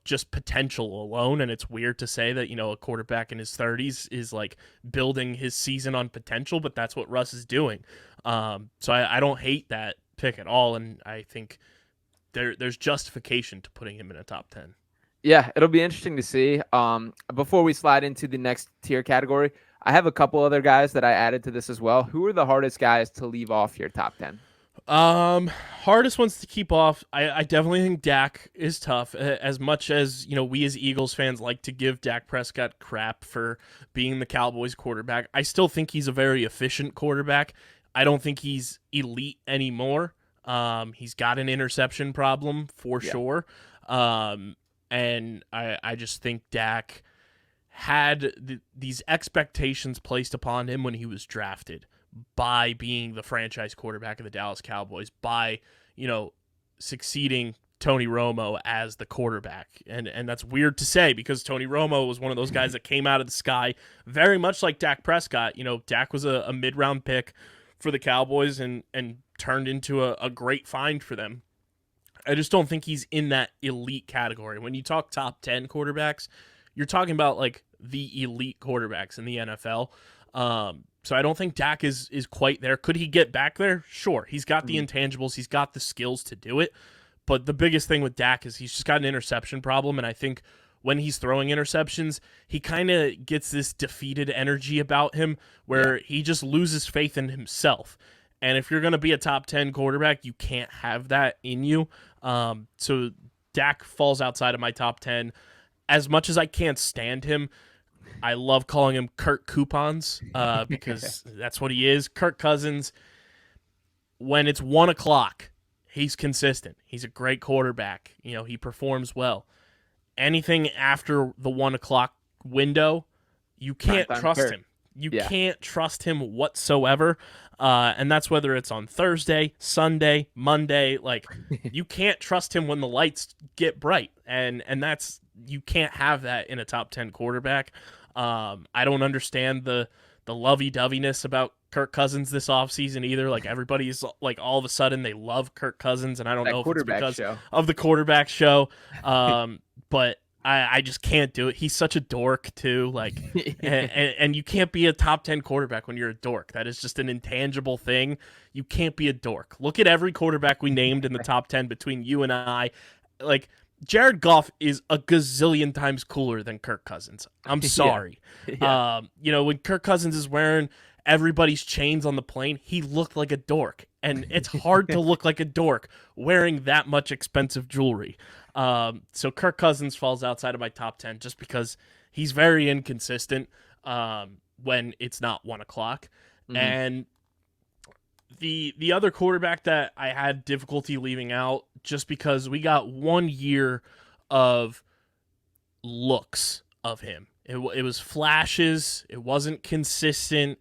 just potential alone. And it's weird to say that, a quarterback in his 30s is like building his season on potential, but that's what Russ is doing. So I don't hate that pick at all. And I think there's justification to putting him in a top 10. Yeah, it'll be interesting to see. Before we slide into the next tier category, I have a couple other guys that I added to this as well. Who are the hardest guys to leave off your top 10? Hardest ones to keep off. I definitely think Dak is tough. As much as, we as Eagles fans like to give Dak Prescott crap for being the Cowboys quarterback, I still think he's a very efficient quarterback. I don't think he's elite anymore. He's got an interception problem for sure. And I just think Dak had these expectations placed upon him when he was drafted by being the franchise quarterback of the Dallas Cowboys, by, succeeding Tony Romo as the quarterback. And that's weird to say because Tony Romo was one of those guys that came out of the sky very much like Dak Prescott. Dak was a mid-round pick for the Cowboys and turned into a great find for them. I just don't think he's in that elite category. When you talk top 10 quarterbacks, you're talking about like the elite quarterbacks in the NFL. So I don't think Dak is quite there. Could he get back there? Sure. He's got the intangibles. He's got the skills to do it. But the biggest thing with Dak is he's just got an interception problem. And I think when he's throwing interceptions, he kind of gets this defeated energy about him where he just loses faith in himself. And if you're going to be a top 10 quarterback, you can't have that in you. So Dak falls outside of my top 10. As much as I can't stand him, I love calling him Kirk Coupons because that's what he is. Kirk Cousins, when it's 1 o'clock, he's consistent. He's a great quarterback. He performs well. Anything after the 1 o'clock window, you can't trust him. You can't trust him whatsoever. And that's whether it's on Thursday, Sunday, Monday. Like, you can't trust him when the lights get bright. And that's, you can't have that in a top 10 quarterback. I don't understand the lovey-doveyness about Kirk Cousins this offseason either. Like, everybody's like, all of a sudden they love Kirk Cousins, and I don't know if it's because of the quarterback show. But I just can't do it. He's such a dork too. Like, and you can't be a top 10 quarterback when you're a dork. That is just an intangible thing. You can't be a dork. Look at every quarterback we named in the top 10 between you and I. Like, Jared Goff is a gazillion times cooler than Kirk Cousins. I'm sorry. When Kirk Cousins is wearing everybody's chains on the plane, he looked like a dork. And it's hard to look like a dork wearing that much expensive jewelry. So Kirk Cousins falls outside of my top 10 just because he's very inconsistent when it's not 1 o'clock. And the other quarterback that I had difficulty leaving out just because we got 1 year of looks of him. It was flashes. It wasn't consistent.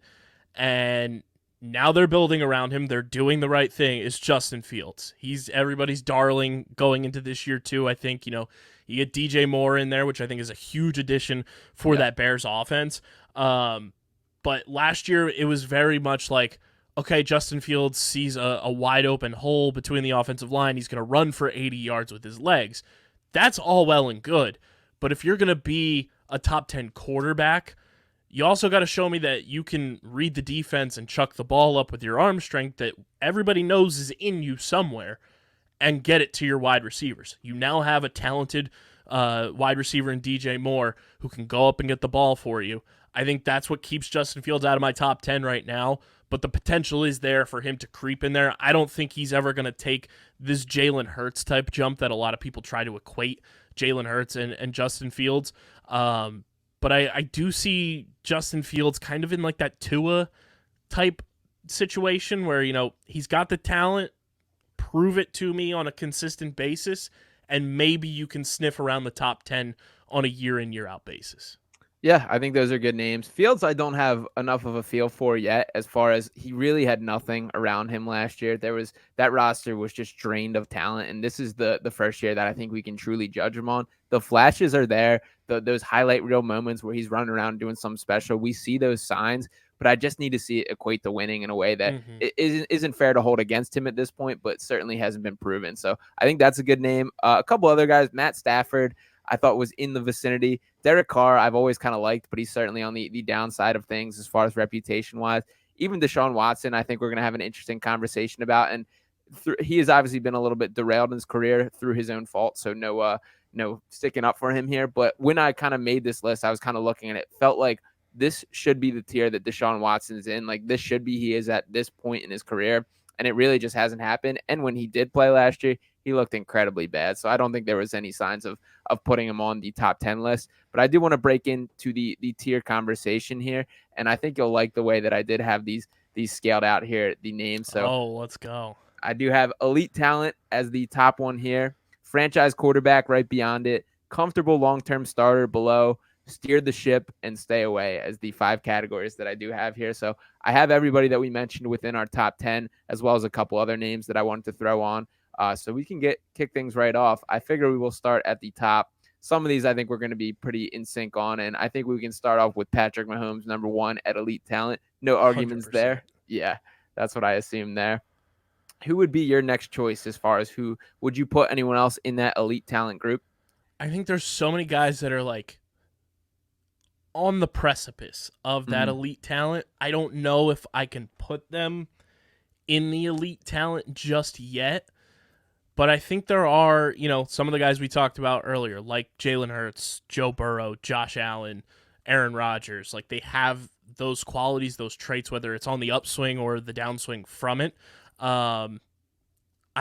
And now they're building around him. They're doing the right thing. It's Justin Fields. He's everybody's darling going into this year too. I think, you get DJ Moore in there, which I think is a huge addition for that Bears offense. But last year it was very much like, okay, Justin Fields sees a wide open hole between the offensive line. He's going to run for 80 yards with his legs. That's all well and good. But if you're going to be a top 10 quarterback, you also got to show me that you can read the defense and chuck the ball up with your arm strength that everybody knows is in you somewhere and get it to your wide receivers. You now have a talented wide receiver in DJ Moore who can go up and get the ball for you. I think that's what keeps Justin Fields out of my top 10 right now. But the potential is there for him to creep in there. I don't think he's ever going to take this Jalen Hurts type jump that a lot of people try to equate Jalen Hurts and Justin Fields. But I do see Justin Fields kind of in like that Tua type situation where, he's got the talent, prove it to me on a consistent basis, and maybe you can sniff around the top 10 on a year in, year out basis. Yeah, I think those are good names. Fields, I don't have enough of a feel for yet, as far as he really had nothing around him last year. That roster was just drained of talent, and this is the first year that I think we can truly judge him on. The flashes are there, those highlight reel moments where he's running around doing something special. We see those signs, but I just need to see it equate to winning in a way that it isn't fair to hold against him at this point, but certainly hasn't been proven. So I think that's a good name. A couple other guys, Matt Stafford, I thought was in the vicinity. Derek Carr, I've always kind of liked, but he's certainly on the downside of things as far as reputation-wise. Even Deshaun Watson, I think we're going to have an interesting conversation about. And he has obviously been a little bit derailed in his career through his own fault, so no sticking up for him here. But when I kind of made this list, I was kind of looking at it, felt like this should be the tier that Deshaun Watson is in. Like, this should be he is at this point in his career, and it really just hasn't happened. And when he did play last year, he looked incredibly bad. So I don't think there was any signs of putting him on the top 10 list. But I do want to break into the tier conversation here, and I think you'll like the way that I did have these scaled out here, the names. So let's go. I do have elite talent as the top one here, franchise quarterback right beyond it, comfortable long-term starter below, steer the ship, and stay away as the 5 categories that I do have here. So I have everybody that we mentioned within our top 10, as well as a couple other names that I wanted to throw on. So we can kick things right off. I figure we will start at the top. Some of these I think we're going to be pretty in sync on, and I think we can start off with Patrick Mahomes, number 1 at elite talent. No arguments 100%. there. Yeah, that's what I assume there. Who would be your next choice as far as who would you put anyone else in that elite talent group? I think there's so many guys that are like on the precipice of that elite talent. I don't know if I can put them in the elite talent just yet. But I think there are, some of the guys we talked about earlier, like Jalen Hurts, Joe Burrow, Josh Allen, Aaron Rodgers. Like, they have those qualities, those traits, whether it's on the upswing or the downswing from it. I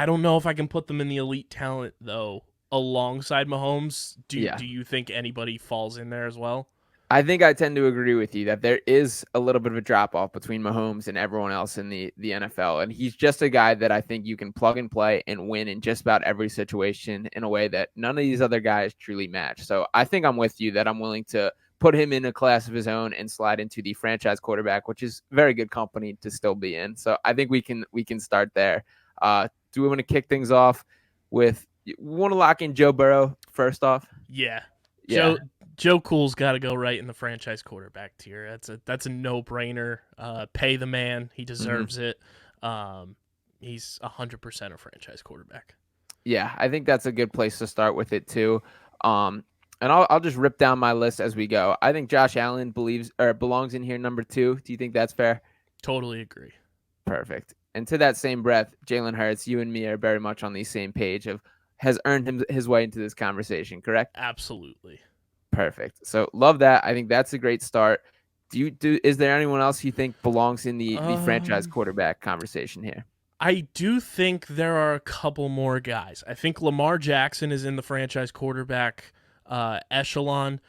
don't know if I can put them in the elite talent, though, alongside Mahomes. Do you think anybody falls in there as well? I think I tend to agree with you that there is a little bit of a drop-off between Mahomes and everyone else in the NFL. And he's just a guy that I think you can plug and play and win in just about every situation in a way that none of these other guys truly match. So I think I'm with you that I'm willing to put him in a class of his own and slide into the franchise quarterback, which is very good company to still be in. So I think we can start there. Do we want to kick things off with – we want to lock in Joe Burrow first off? Yeah. Joe Cool's got to go right in the franchise quarterback tier. That's a no-brainer. Pay the man. He deserves it. He's 100% a franchise quarterback. Yeah, I think that's a good place to start with it too. And I'll just rip down my list as we go. I think Josh Allen belongs in here number 2. Do you think that's fair? Totally agree. Perfect. And to that same breath, Jalen Hurts, you and me are very much on the same page has earned his way into this conversation, correct? Absolutely. Perfect. So love that. I think that's a great start. Is there anyone else you think belongs in the franchise quarterback conversation here? I do think there are a couple more guys. I think Lamar Jackson is in the franchise quarterback echelon.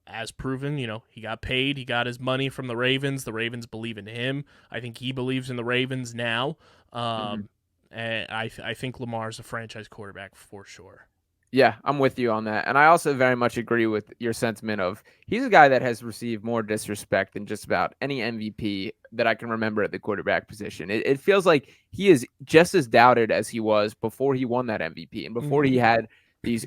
As proven, he got paid. He got his money from the Ravens. The Ravens believe in him. I think he believes in the Ravens now. And I think Lamar's a franchise quarterback for sure. Yeah, I'm with you on that. And I also very much agree with your sentiment of he's a guy that has received more disrespect than just about any MVP that I can remember at the quarterback position. It feels like he is just as doubted as he was before he won that MVP and before he had these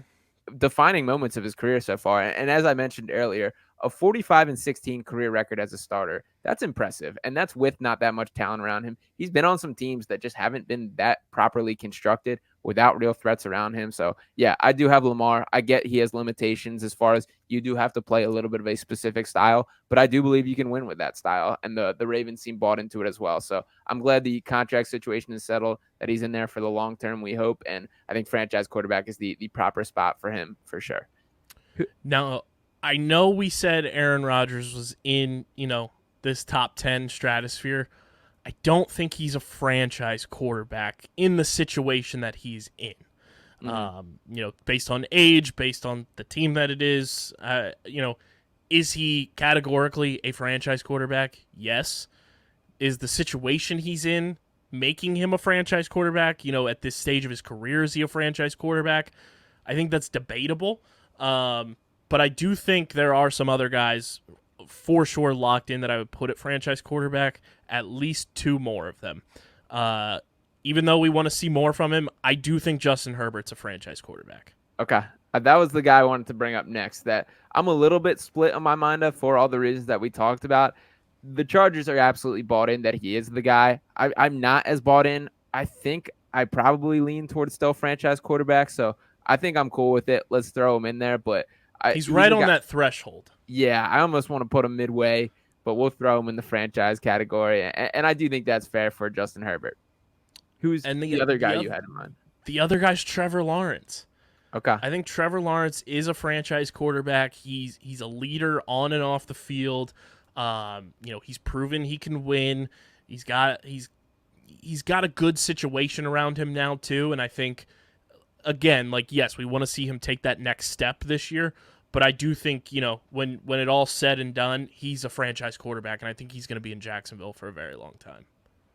defining moments of his career so far. And as I mentioned earlier, a 45-16 career record as a starter, that's impressive. And that's with not that much talent around him. He's been on some teams that just haven't been that properly constructed without real threats around him. So yeah, I do have Lamar. I get he has limitations as far as you do have to play a little bit of a specific style, but I do believe you can win with that style. And the Ravens seem bought into it as well. So I'm glad the contract situation is settled, that he's in there for the long term, we hope. And I think franchise quarterback is the proper spot for him for sure. Now, I know we said Aaron Rodgers was in, this top 10 stratosphere. I don't think he's a franchise quarterback in the situation that he's in. Based on age, based on the team that it is, is he categorically a franchise quarterback? Yes. Is the situation he's in making him a franchise quarterback? At this stage of his career, is he a franchise quarterback? I think that's debatable. But I do think there are some other guys for sure locked in that I would put at franchise quarterback, at least 2 more of them. Even though we want to see more from him, I do think Justin Herbert's a franchise quarterback. Okay. That was the guy I wanted to bring up next, that I'm a little bit split on my mind of for all the reasons that we talked about. The Chargers are absolutely bought in that he is the guy. I'm not as bought in. I think I probably lean towards still franchise quarterback, so I think I'm cool with it. Let's throw him in there, but he's right on that threshold. Yeah, I almost want to put him midway, but we'll throw him in the franchise category, and I do think that's fair for Justin Herbert. Who's the other guy you had in mind? The other guy's Trevor Lawrence. Okay. I think Trevor Lawrence is a franchise quarterback. He's a leader on and off the field. He's proven he can win. He's got a good situation around him now too, and I think again, yes, we want to see him take that next step this year, but I do think, when it all's said and done, he's a franchise quarterback, and I think he's going to be in Jacksonville for a very long time.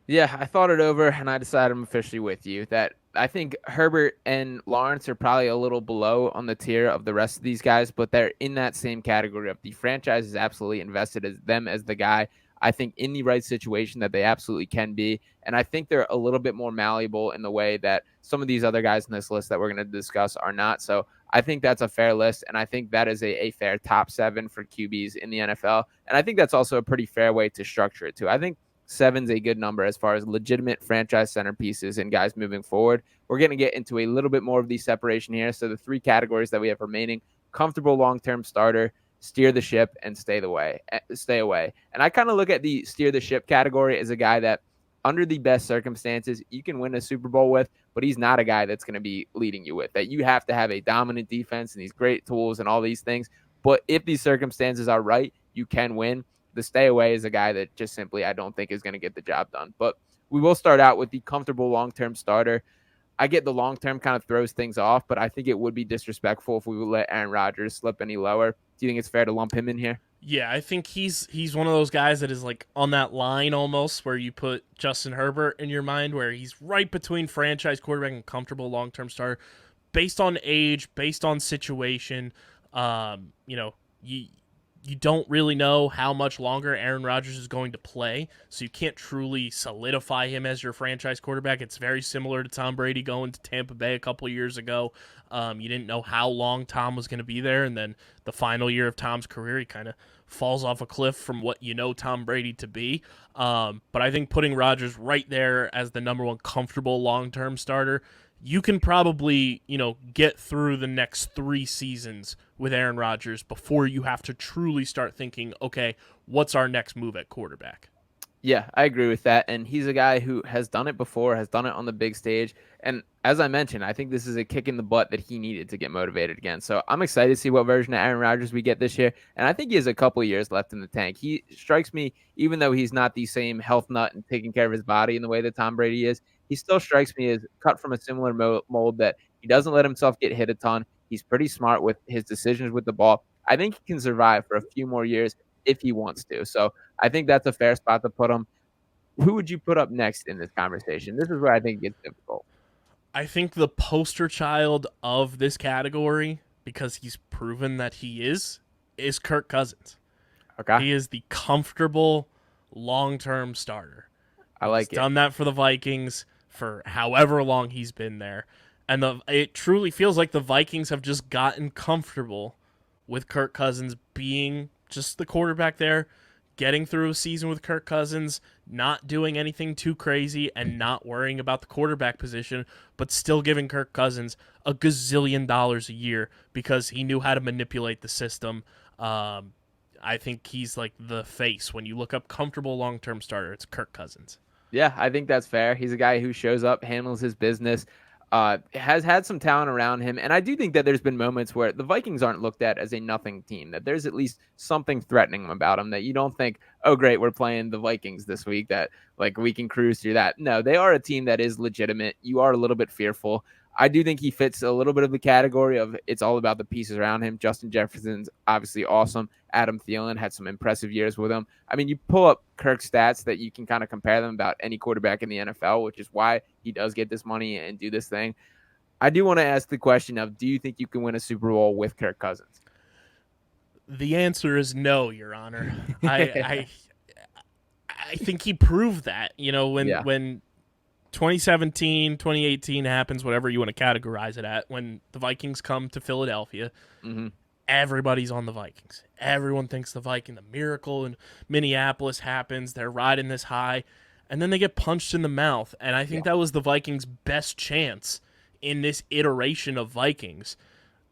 Yeah, I thought it over, and I decided I'm officially with you that I think Herbert and Lawrence are probably a little below on the tier of the rest of these guys, but they're in that same category of the franchise is absolutely invested as them as the guy. I think in the right situation that they absolutely can be, and I think they're a little bit more malleable in the way that some of these other guys in this list that we're going to discuss are not. So I think that's a fair list, and I think that is a fair top 7 for QBs in the NFL, and I think that's also a pretty fair way to structure it too. I think 7's a good number as far as legitimate franchise centerpieces and guys moving forward. We're going to get into a little bit more of the separation here. So the 3 categories that we have remaining: comfortable long-term starter, steer the ship, and stay away. And I kind of look at the steer the ship category as a guy that under the best circumstances you can win a Super Bowl with, but he's not a guy that's going to be leading you with that. You have to have a dominant defense and these great tools and all these things. But if these circumstances are right, you can win. The stay away is a guy that just simply I don't think is going to get the job done. But we will start out with the comfortable long-term starter. I get the long-term kind of throws things off, but I think it would be disrespectful if we would let Aaron Rodgers slip any lower. Do you think it's fair to lump him in here? Yeah, I think he's one of those guys that is on that line almost where you put Justin Herbert in your mind, where he's right between franchise quarterback and comfortable long-term starter based on age, based on situation. You don't really know how much longer Aaron Rodgers is going to play, so you can't truly solidify him as your franchise quarterback. It's very similar to Tom Brady going to Tampa Bay a couple years ago. You didn't know how long Tom was going to be there, and then the final year of Tom's career, he kind of falls off a cliff from what you know Tom Brady to be. But I think putting Rodgers right there as the number 1 comfortable long-term starter, you can probably, get through the next 3 seasons with Aaron Rodgers before you have to truly start thinking, okay, what's our next move at quarterback? Yeah, I agree with that. And he's a guy who has done it before, has done it on the big stage. And as I mentioned, I think this is a kick in the butt that he needed to get motivated again. So I'm excited to see what version of Aaron Rodgers we get this year. And I think he has a couple of years left in the tank. He strikes me, even though he's not the same health nut and taking care of his body in the way that Tom Brady is, he still strikes me as cut from a similar mold that he doesn't let himself get hit a ton. He's pretty smart with his decisions with the ball. I think he can survive for a few more years if he wants to. So I think that's a fair spot to put him. Who would you put up next in this conversation? This is where I think it gets difficult. I think the poster child of this category, because he's proven that he is Kirk Cousins. Okay. He is the comfortable long-term starter. I like it. He's done that for the Vikings for however long he's been there. And it truly feels like the Vikings have just gotten comfortable with Kirk Cousins being just the quarterback there, getting through a season with Kirk Cousins, not doing anything too crazy and not worrying about the quarterback position, but still giving Kirk Cousins a gazillion dollars a year because he knew how to manipulate the system. I think he's like the face. When you look up comfortable long-term starter, it's Kirk Cousins. Yeah, I think that's fair. He's a guy who shows up, handles his business. Has had some talent around him. And I do think that there's been moments where the Vikings aren't looked at as a nothing team, that there's at least something threatening about them, that you don't think, oh, great, we're playing the Vikings this week, that like we can cruise through that. No, they are a team that is legitimate. You are a little bit fearful. I do think he fits a little bit of the category of it's all about the pieces around him. Justin Jefferson's obviously awesome. Adam Thielen had some impressive years with him. I mean, you pull up Kirk's stats that you can kind of compare them about any quarterback in the NFL, which is why he does get this money and do this thing. I do want to ask the question of, do you think you can win a Super Bowl with Kirk Cousins? The answer is no, Your Honor. I think he proved that, when 2017, 2018 happens, whatever you want to categorize it at, when the Vikings come to Philadelphia, everybody's on the Vikings. Everyone thinks the miracle in Minneapolis happens. They're riding this high, and then they get punched in the mouth. And I think that was the Vikings' best chance in this iteration of Vikings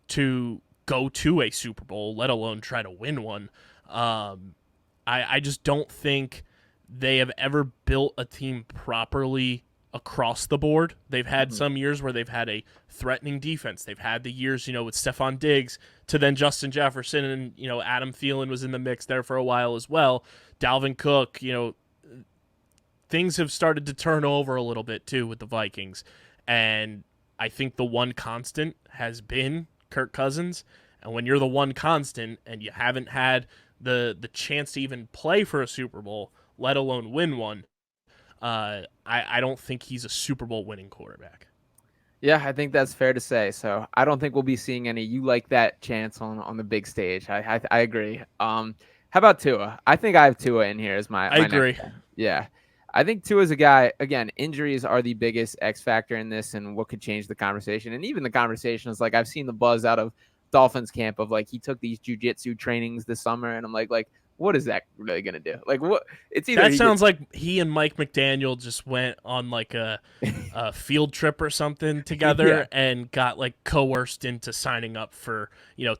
to go to a Super Bowl, let alone try to win one. I just don't think they have ever built a team properly across the board. They've had some years where they've had a threatening defense. They've had the years, with Stephon Diggs to then Justin Jefferson, and, Adam Thielen was in the mix there for a while as well. Dalvin Cook, things have started to turn over a little bit too with the Vikings. And I think the one constant has been Kirk Cousins. And when you're the one constant and you haven't had the chance to even play for a Super Bowl, let alone win one, I don't think he's a Super Bowl winning quarterback. Yeah, I think that's fair to say. So I don't think we'll be seeing any you like that chance on the big stage. I agree. How about Tua? I think I have Tua in here as my I agree. Next guy. Yeah. I think Tua's a guy, again, injuries are the biggest X factor in this and what could change the conversation. And even the conversation is like, I've seen the buzz out of Dolphins camp of like, he took these jiu-jitsu trainings this summer. And I'm like, what is that really going to do? Like, what? It's either that sounds like he and Mike McDaniel just went on like a field trip or something together and got like coerced into signing up for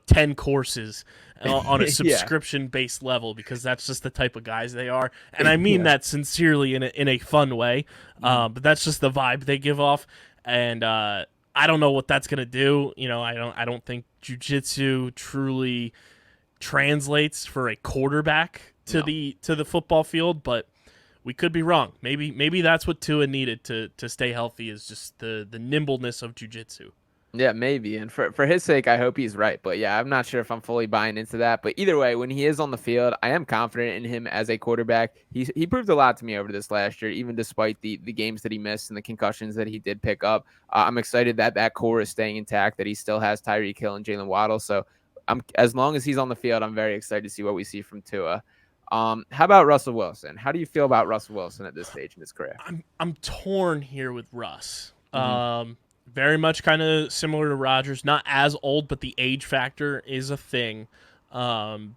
10 courses on a subscription based level, because that's just the type of guys they are. And I mean that sincerely in a fun way, but that's just the vibe they give off. And I don't know what that's gonna do. I don't think jiu-jitsu truly translates for a quarterback to the football field, but we could be wrong. Maybe that's what Tua needed to stay healthy, is just the nimbleness of jiu-jitsu. Yeah, maybe. And for his sake, I hope he's right. But yeah, I'm not sure if I'm fully buying into that. But either way, when he is on the field, I am confident in him as a quarterback. He proved a lot to me over this last year, even despite the games that he missed and the concussions that he did pick up. I'm excited that core is staying intact, that he still has Tyreek Hill and Jalen Waddle. So as long as he's on the field, I'm very excited to see what we see from Tua. How about Russell Wilson? How do you feel about Russell Wilson at this stage in his career? I'm torn here with Russ. Very much kind of similar to Rodgers, not as old, but the age factor is a thing. And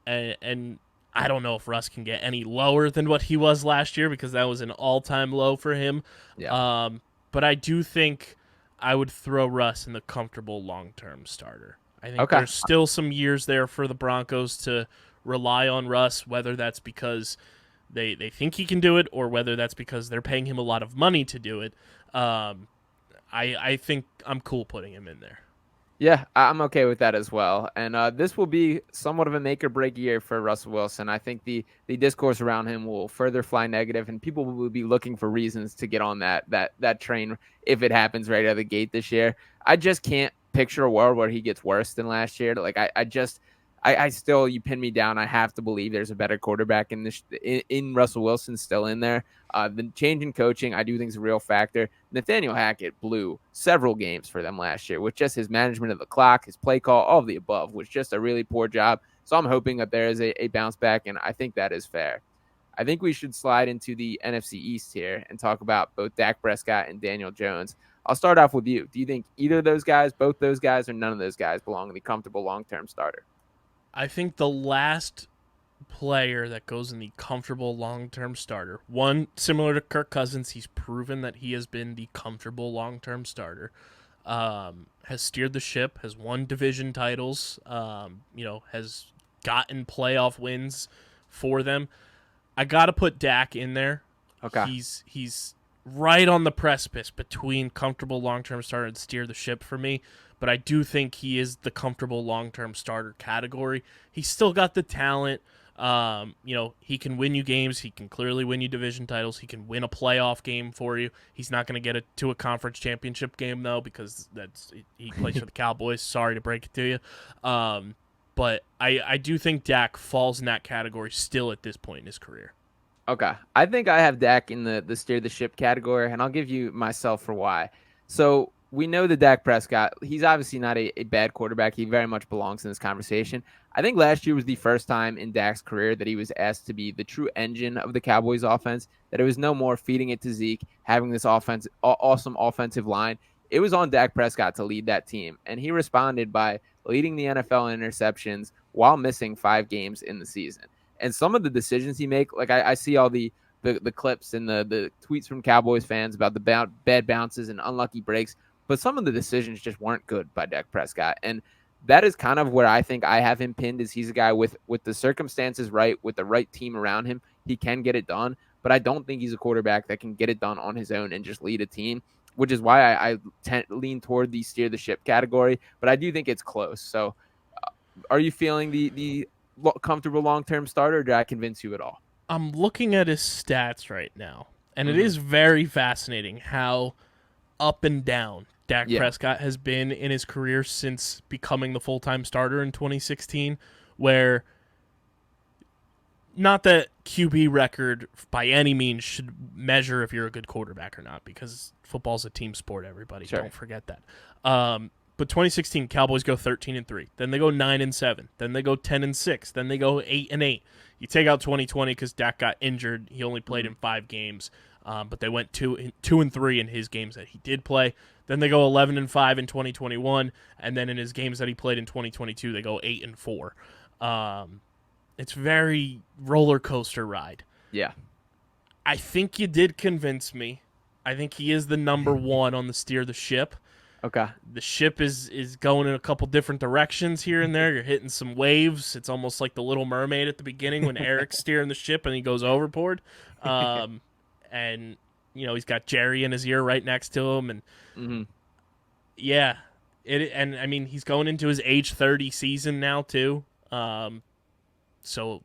I don't know if Russ can get any lower than what he was last year, because that was an all-time low for him. Yeah. But I do think I would throw Russ in the comfortable long-term starter. I think there's still some years there for the Broncos to rely on Russ, whether that's because they think he can do it or whether that's because they're paying him a lot of money to do it. I think I'm cool putting him in there. Yeah, I'm okay with that as well. And this will be somewhat of a make or break year for Russell Wilson. I think the discourse around him will further fly negative, and people will be looking for reasons to get on that train if it happens right out of the gate this year. I just can't picture a world where he gets worse than last year. Like I still, you pin me down, I have to believe there's a better quarterback in Russell Wilson still in there. The change in coaching, I do think is a real factor. Nathaniel Hackett blew several games for them last year with just his management of the clock, his play call, all of the above was just a really poor job. So I'm hoping that there is a bounce back, and I think that is fair. I think we should slide into the NFC East here and talk about both Dak Prescott and Daniel Jones. I'll start off with you. Do you think either of those guys, both those guys, or none of those guys belong in the comfortable long-term starter? I think the last player that goes in the comfortable long-term starter, one similar to Kirk Cousins, he's proven that he has been the comfortable long-term starter, has steered the ship, has won division titles, has gotten playoff wins for them. I got to put Dak in there. Okay. He's right on the precipice between comfortable long-term starter and steer the ship for me, but I do think he is the comfortable long-term starter category. He's still got the talent. He can win you games. He can clearly win you division titles. He can win a playoff game for you. He's not going to get to a conference championship game, though, because he plays for the Cowboys. Sorry to break it to you. But I do think Dak falls in that category still at this point in his career. Okay. I think I have Dak in the steer the ship category, and I'll give you myself for why. So we know that Dak Prescott, he's obviously not a bad quarterback. He very much belongs in this conversation. I think last year was the first time in Dak's career that he was asked to be the true engine of the Cowboys offense, that it was no more feeding it to Zeke, having this awesome offensive line. It was on Dak Prescott to lead that team, and he responded by leading the NFL in interceptions while missing 5 games in the season. And some of the decisions he make, like I see all the clips and the tweets from Cowboys fans about the bad bounces and unlucky breaks, but some of the decisions just weren't good by Dak Prescott. And that is kind of where I think I have him pinned, is he's a guy with the circumstances right, with the right team around him, he can get it done. But I don't think he's a quarterback that can get it done on his own and just lead a team, which is why I lean toward the steer the ship category. But I do think it's close. So are you feeling the comfortable long-term starter, or did I convince you at all? I'm looking at his stats right now, and it is very fascinating how up and down Dak Prescott has been in his career since becoming the full-time starter in 2016, where not that QB record by any means should measure if you're a good quarterback or not, because football's a team sport, everybody. Sure. Don't forget that. But 2016, Cowboys go 13-3. Then they go 9-7. Then they go 10-6. Then they go 8-8. You take out 2020 because Dak got injured. He only played in 5 games, but they went 2-3 in his games that he did play. Then they go 11-5 in 2021, and then in his games that he played in 2022, they go 8-4. It's very roller coaster ride. Yeah, I think you did convince me. I think he is the number one on the steer the ship. Okay. The ship is going in a couple different directions here and there. You're hitting some waves. It's almost like the Little Mermaid at the beginning when Eric's steering the ship and he goes overboard. And, he's got Jerry in his ear right next to him. And, yeah. And I mean, he's going into his age 30 season now, too. So,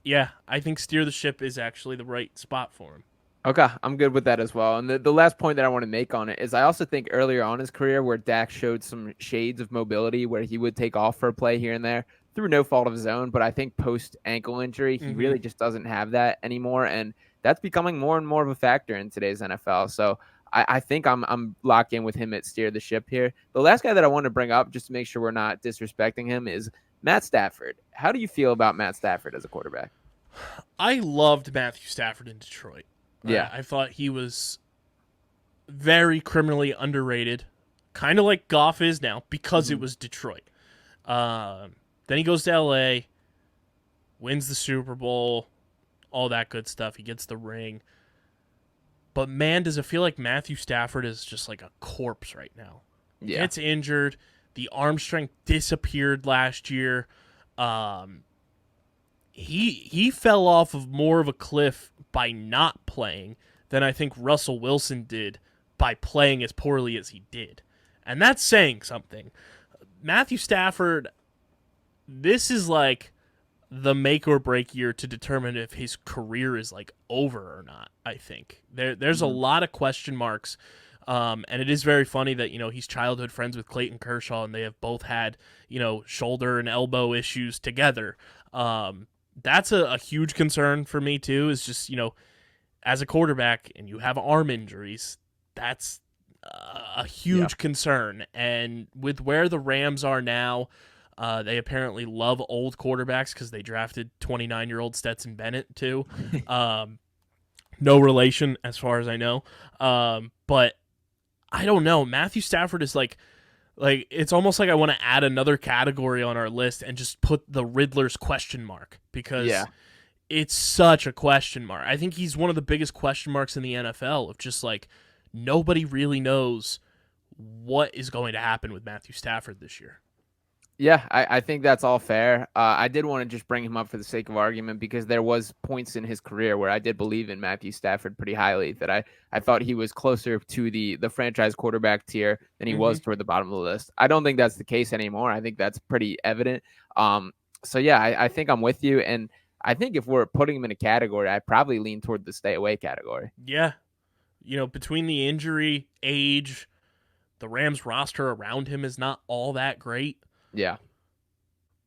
yeah, I think steer the ship is actually the right spot for him. Okay, I'm good with that as well. And the last point that I want to make on it is I also think earlier on in his career where Dak showed some shades of mobility where he would take off for a play here and there through no fault of his own, but I think post-ankle injury, he really just doesn't have that anymore, and that's becoming more and more of a factor in today's NFL. So I think I'm locked in with him at steer the ship here. The last guy that I want to bring up, just to make sure we're not disrespecting him, is Matt Stafford. How do you feel about Matt Stafford as a quarterback? I loved Matthew Stafford in Detroit. Yeah. I thought he was very criminally underrated, kind of like Goff is now, because it was Detroit. Then he goes to L.A., wins the Super Bowl, all that good stuff. He gets the ring. But, man, does it feel like Matthew Stafford is just like a corpse right now. Yeah. Gets injured. The arm strength disappeared last year. He fell off of more of a cliff by not playing than I think Russell Wilson did by playing as poorly as he did. And that's saying something. Matthew Stafford, this is like the make or break year to determine if his career is like over or not, I think. There's a lot of question marks. And it is very funny that, he's childhood friends with Clayton Kershaw and they have both had, shoulder and elbow issues together. That's a huge concern for me too, is just, as a quarterback and you have arm injuries, that's a huge concern. And with where the Rams are now, they apparently love old quarterbacks because they drafted 29-year-old Stetson Bennett too. No relation as far as I know. But I don't know. Matthew Stafford is like it's almost like I want to add another category on our list and just put the Riddler's question mark, because it's such a question mark. I think he's one of the biggest question marks in the NFL, of just like nobody really knows what is going to happen with Matthew Stafford this year. Yeah, I think that's all fair. I did want to just bring him up for the sake of argument because there was points in his career where I did believe in Matthew Stafford pretty highly, that I thought he was closer to the franchise quarterback tier than he was toward the bottom of the list. I don't think that's the case anymore. I think that's pretty evident. So yeah, I think I'm with you. And I think if we're putting him in a category, I'd probably lean toward the stay away category. Yeah. Between the injury, age, the Rams roster around him is not all that great. Yeah.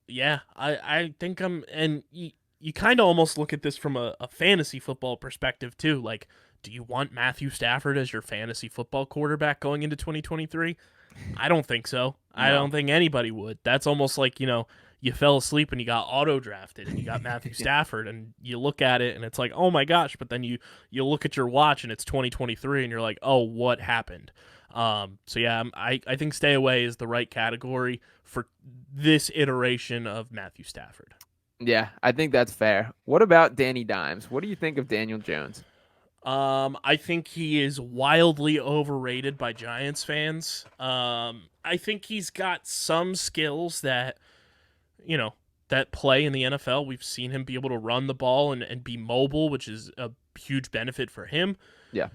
Yeah, I think and you kind of almost look at this from a fantasy football perspective too. Like, do you want Matthew Stafford as your fantasy football quarterback going into 2023? I don't think so. I don't think anybody would. That's almost like, you fell asleep and you got auto drafted and you got Matthew Stafford and you look at it and it's like, oh my gosh, but then you look at your watch and it's 2023 and you're like, oh, what happened? So yeah, I think stay away is the right category for this iteration of Matthew Stafford. Yeah, I think that's fair. What about Danny Dimes? What do you think of Daniel Jones? I think he is wildly overrated by Giants fans. I think he's got some skills that, that play in the NFL. We've seen him be able to run the ball and be mobile, which is a huge benefit for him. Yeah.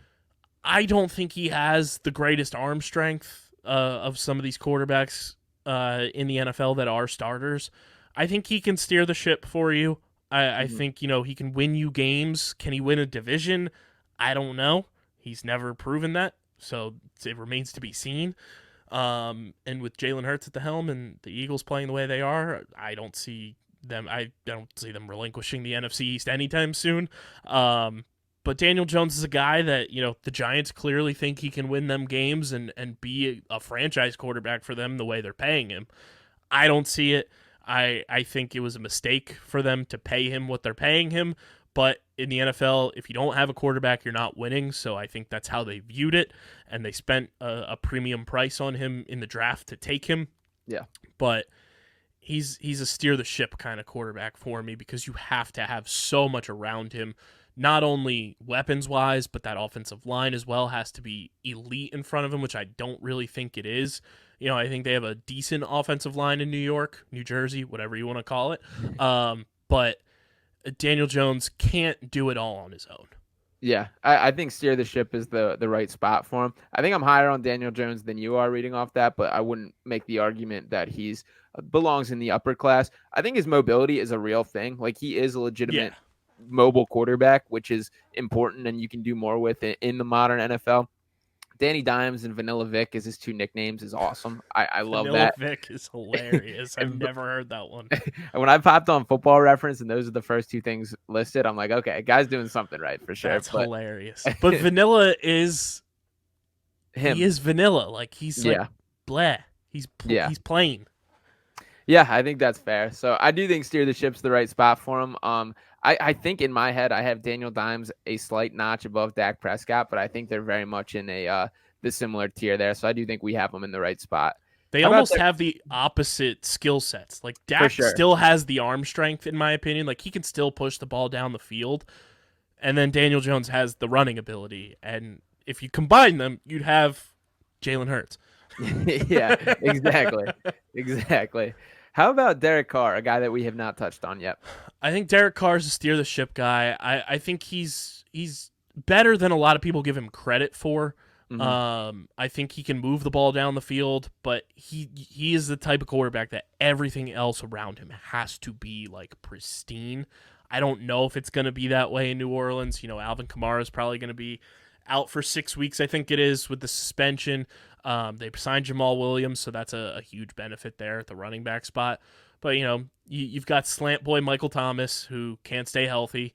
I don't think he has the greatest arm strength of some of these quarterbacks in the NFL that are starters. I think he can steer the ship for you. I think, he can win you games. Can he win a division? I don't know. He's never proven that, so it remains to be seen. And with Jalen Hurts at the helm and the Eagles playing the way they are, I don't see them relinquishing the NFC East anytime soon. But Daniel Jones is a guy that, the Giants clearly think he can win them games and be a franchise quarterback for them the way they're paying him. I don't see it. I think it was a mistake for them to pay him what they're paying him. But in the NFL, if you don't have a quarterback, you're not winning. So I think that's how they viewed it. And they spent a premium price on him in the draft to take him. Yeah. But he's a steer the ship kind of quarterback for me because you have to have so much around him. Not only weapons-wise, but that offensive line as well has to be elite in front of him, which I don't really think it is. I think they have a decent offensive line in New York, New Jersey, whatever you want to call it. But Daniel Jones can't do it all on his own. Yeah, I think steer the ship is the right spot for him. I think I'm higher on Daniel Jones than you are reading off that, but I wouldn't make the argument that he's belongs in the upper class. I think his mobility is a real thing. Like, he is a legitimate mobile quarterback, which is important and you can do more with it in the modern NFL. Danny Dimes and Vanilla Vic as his two nicknames is awesome. I love that. Vanilla Vic is hilarious. I've never heard that one. When I popped on Football Reference and those are the first two things listed, I'm like, okay, guy's doing something right for sure. That's hilarious. But Vanilla is him. He is vanilla. Like, he's like blah. He's plain. Yeah, I think that's fair. So I do think steer the ship's the right spot for him. I think in my head I have Daniel Dimes a slight notch above Dak Prescott, but I think they're very much in the similar tier there. So I do think we have them in the right spot. They almost have the opposite skill sets. Like, Dak still has the arm strength, in my opinion. Like, he can still push the ball down the field. And then Daniel Jones has the running ability. And if you combine them, you'd have Jalen Hurts. Yeah, exactly. How about Derek Carr, a guy that we have not touched on yet? I think Derek Carr is a steer the ship guy. I think he's better than a lot of people give him credit for. Mm-hmm. I think he can move the ball down the field, but he is the type of quarterback that everything else around him has to be like pristine. I don't know if it's going to be that way in New Orleans. Alvin Kamara is probably going to be out for 6 weeks, I think it is, with the suspension. They signed Jamal Williams, so that's a huge benefit there at the running back spot. But, you've got slant boy Michael Thomas, who can't stay healthy.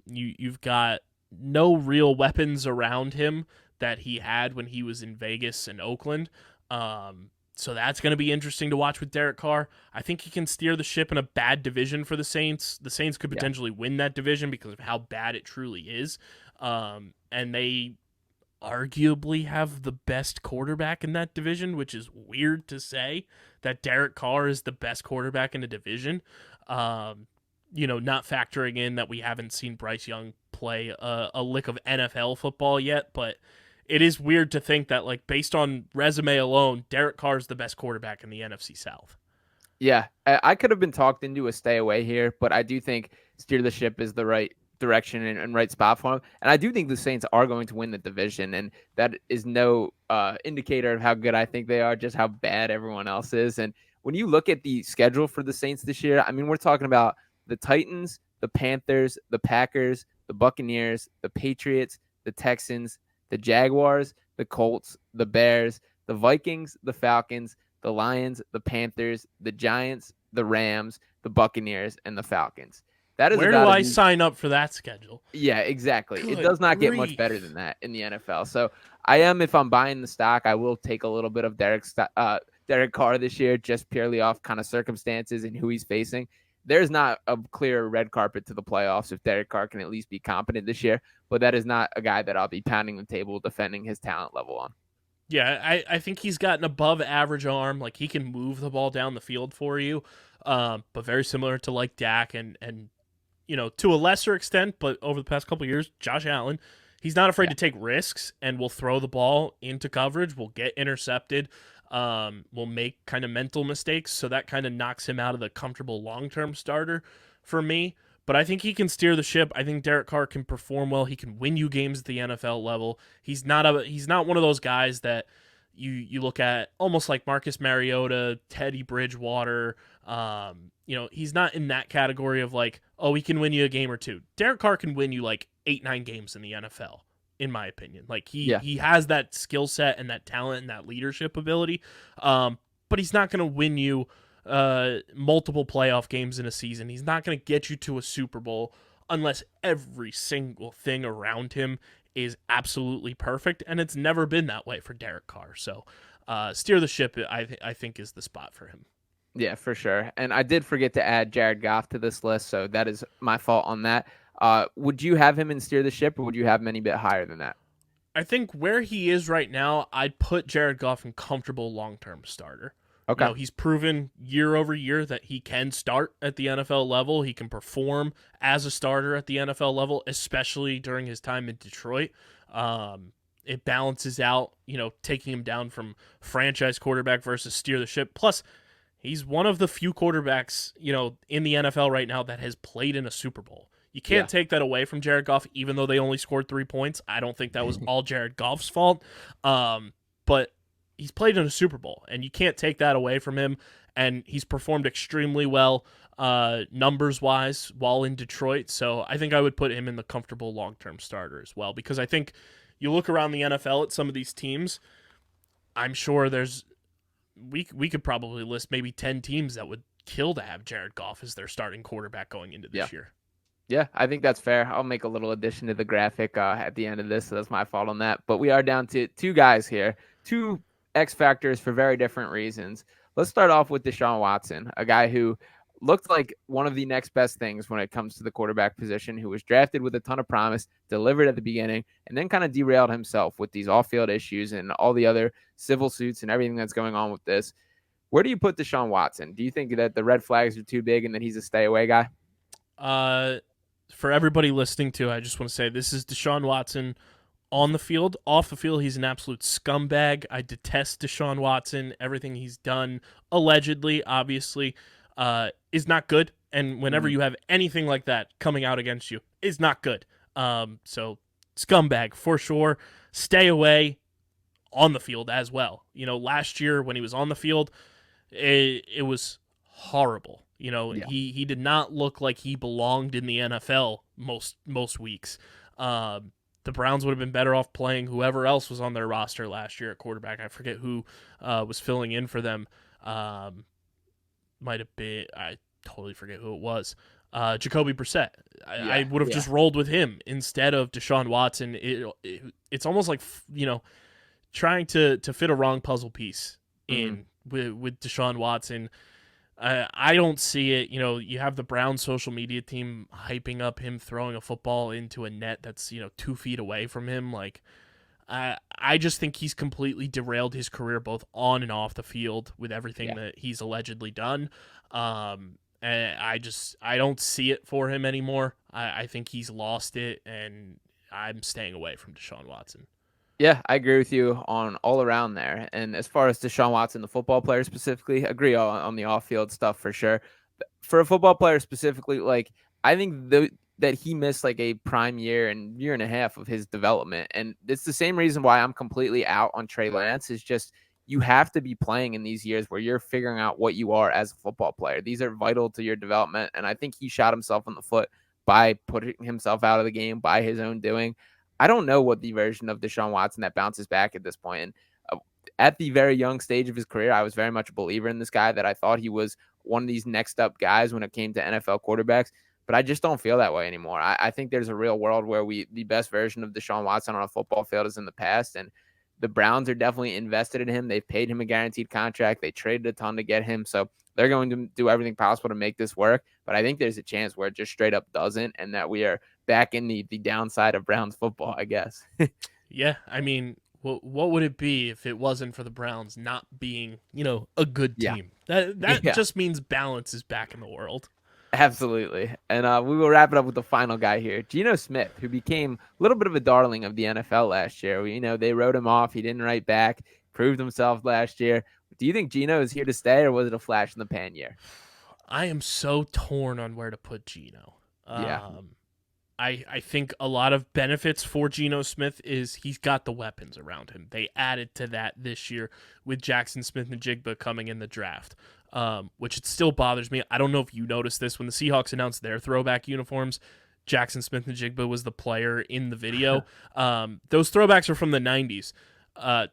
You've got no real weapons around him that he had when he was in Vegas and Oakland. So that's going to be interesting to watch with Derek Carr. I think he can steer the ship in a bad division for the Saints. The Saints could potentially win that division because of how bad it truly is. And they arguably have the best quarterback in that division, which is weird to say that Derek Carr is the best quarterback in the division. Not factoring in that we haven't seen Bryce Young play a lick of NFL football yet, but it is weird to think that, like, based on resume alone, Derek Carr is the best quarterback in the NFC South. Yeah, I could have been talked into a stay away here, but I do think steer the ship is the right direction and right spot for him. And I do think the Saints are going to win the division, and that is no indicator of how good I think they are, just how bad everyone else is. And when you look at the schedule for the Saints this year, I mean, we're talking about the Titans, the Panthers, the Packers, the Buccaneers, the Patriots, the Texans, the Jaguars, the Colts, the Bears, the Vikings, the Falcons, the Lions, the Panthers, the Giants, the Rams, the Buccaneers, and the Falcons. That is Where do about I sign up for that schedule? yeah, exactly. It Good does not get much better grief. than that in the NFL. So if I'm buying the stock, I will take a little bit of Derek Carr this year, just purely off kind of circumstances and who he's facing. There's not a clear red carpet to the playoffs if Derek Carr can at least be competent this year, but that is not a guy that I'll be pounding the table defending his talent level on. Yeah, I think he's got an above average arm. Like, he can move the ball down the field for you, but very similar to like Dak and to a lesser extent, but over the past couple of years, Josh Allen, he's not afraid to take risks and will throw the ball into coverage, will get intercepted, will make kind of mental mistakes. So that kind of knocks him out of the comfortable long-term starter for me. But I think he can steer the ship. I think Derek Carr can perform well. He can win you games at the NFL level. He's not one of those guys that you look at almost like Marcus Mariota, Teddy Bridgewater. He's not in that category of like, oh, he can win you a game or two. Derek Carr can win you like 8-9 games in the NFL, in my opinion. Like he has that skill set and that talent and that leadership ability. But he's not going to win you multiple playoff games in a season. He's not going to get you to a Super Bowl unless every single thing around him is absolutely perfect, and it's never been that way for Derek Carr. So steer the ship, I think, is the spot for him. Yeah, for sure. And I did forget to add Jared Goff to this list, so that is my fault on that. Would you have him in steer the ship, or would you have him any bit higher than that? I think where he is right now, I'd put Jared Goff in comfortable long-term starter. Okay. He's proven year over year that he can start at the NFL level. He can perform as a starter at the NFL level, especially during his time in Detroit. It balances out, taking him down from franchise quarterback versus steer the ship. Plus, he's one of the few quarterbacks, in the NFL right now that has played in a Super Bowl. You can't take that away from Jared Goff, even though they only scored 3 points. I don't think that was all Jared Goff's fault. But he's played in a Super Bowl, and you can't take that away from him. And he's performed extremely well numbers-wise while in Detroit. So I think I would put him in the comfortable long-term starter as well, because I think you look around the NFL at some of these teams, I'm sure we could probably list maybe 10 teams that would kill to have Jared Goff as their starting quarterback going into this year. Yeah, I think that's fair. I'll make a little addition to the graphic at the end of this, so that's my fault on that. But we are down to two guys here, two X factors for very different reasons. Let's start off with Deshaun Watson, a guy who looked like one of the next best things when it comes to the quarterback position, who was drafted with a ton of promise, delivered at the beginning, and then kind of derailed himself with these off-field issues and all the other civil suits and everything that's going on with this. Where do you put Deshaun Watson? Do you think that the red flags are too big and that he's a stay-away guy? For everybody listening to, I just want to say this is Deshaun Watson on the field. Off the field, he's an absolute scumbag. I detest Deshaun Watson. Everything he's done, allegedly, obviously, is not good. And whenever you have anything like that coming out against you, is not good. So scumbag for sure. Stay away on the field as well. Last year when he was on the field, it was horrible. He did not look like he belonged in the NFL most weeks. The Browns would have been better off playing whoever else was on their roster last year at quarterback. I forget who was filling in for them. Might have been, I totally forget who it was. Jacoby Brissett. I would have just rolled with him instead of Deshaun Watson. It's almost like trying to fit a wrong puzzle piece in with Deshaun Watson. I don't see it. You have the Browns social media team hyping up him throwing a football into a net that's 2 feet away from him. Like, I just think he's completely derailed his career both on and off the field with everything that he's allegedly done. And I don't see it for him anymore. I think he's lost it, and I'm staying away from Deshaun Watson. Yeah, I agree with you on all around there. And as far as Deshaun Watson, the football player specifically, agree on the off-field stuff for sure. For a football player specifically, like I think that he missed like a prime year and year and a half of his development, and it's the same reason why I'm completely out on Trey Lance. Is just you have to be playing in these years where you're figuring out what you are as a football player. These are vital to your development, and I think he shot himself in the foot by putting himself out of the game by his own doing. I don't know what the version of Deshaun Watson that bounces back at this point. And at the very young stage of his career, I was very much a believer in this guy, that I thought he was one of these next up guys when it came to NFL quarterbacks. But I just don't feel that way anymore. I think there's a real world where the best version of Deshaun Watson on a football field is in the past. And the Browns are definitely invested in him. They've paid him a guaranteed contract. They traded a ton to get him. So they're going to do everything possible to make this work. But I think there's a chance where it just straight up doesn't, and that we are back in the downside of Browns football, I guess. Yeah, I mean, what would it be if it wasn't for the Browns not being, a good Yeah. team? That Yeah. just means balance is back in the world. Absolutely. And we will wrap it up with the final guy here, Geno Smith, who became a little bit of a darling of the NFL last year. They wrote him off. He didn't write back, proved himself last year. Do you think Geno is here to stay, or was it a flash in the pan year? I am so torn on where to put Geno. Yeah. I think a lot of benefits for Geno Smith is he's got the weapons around him. They added to that this year with Jackson Smith-Njigba coming in the draft, which it still bothers me. I don't know if you noticed this when the Seahawks announced their throwback uniforms. Jackson Smith-Njigba was the player in the video. Those throwbacks are from the 90s.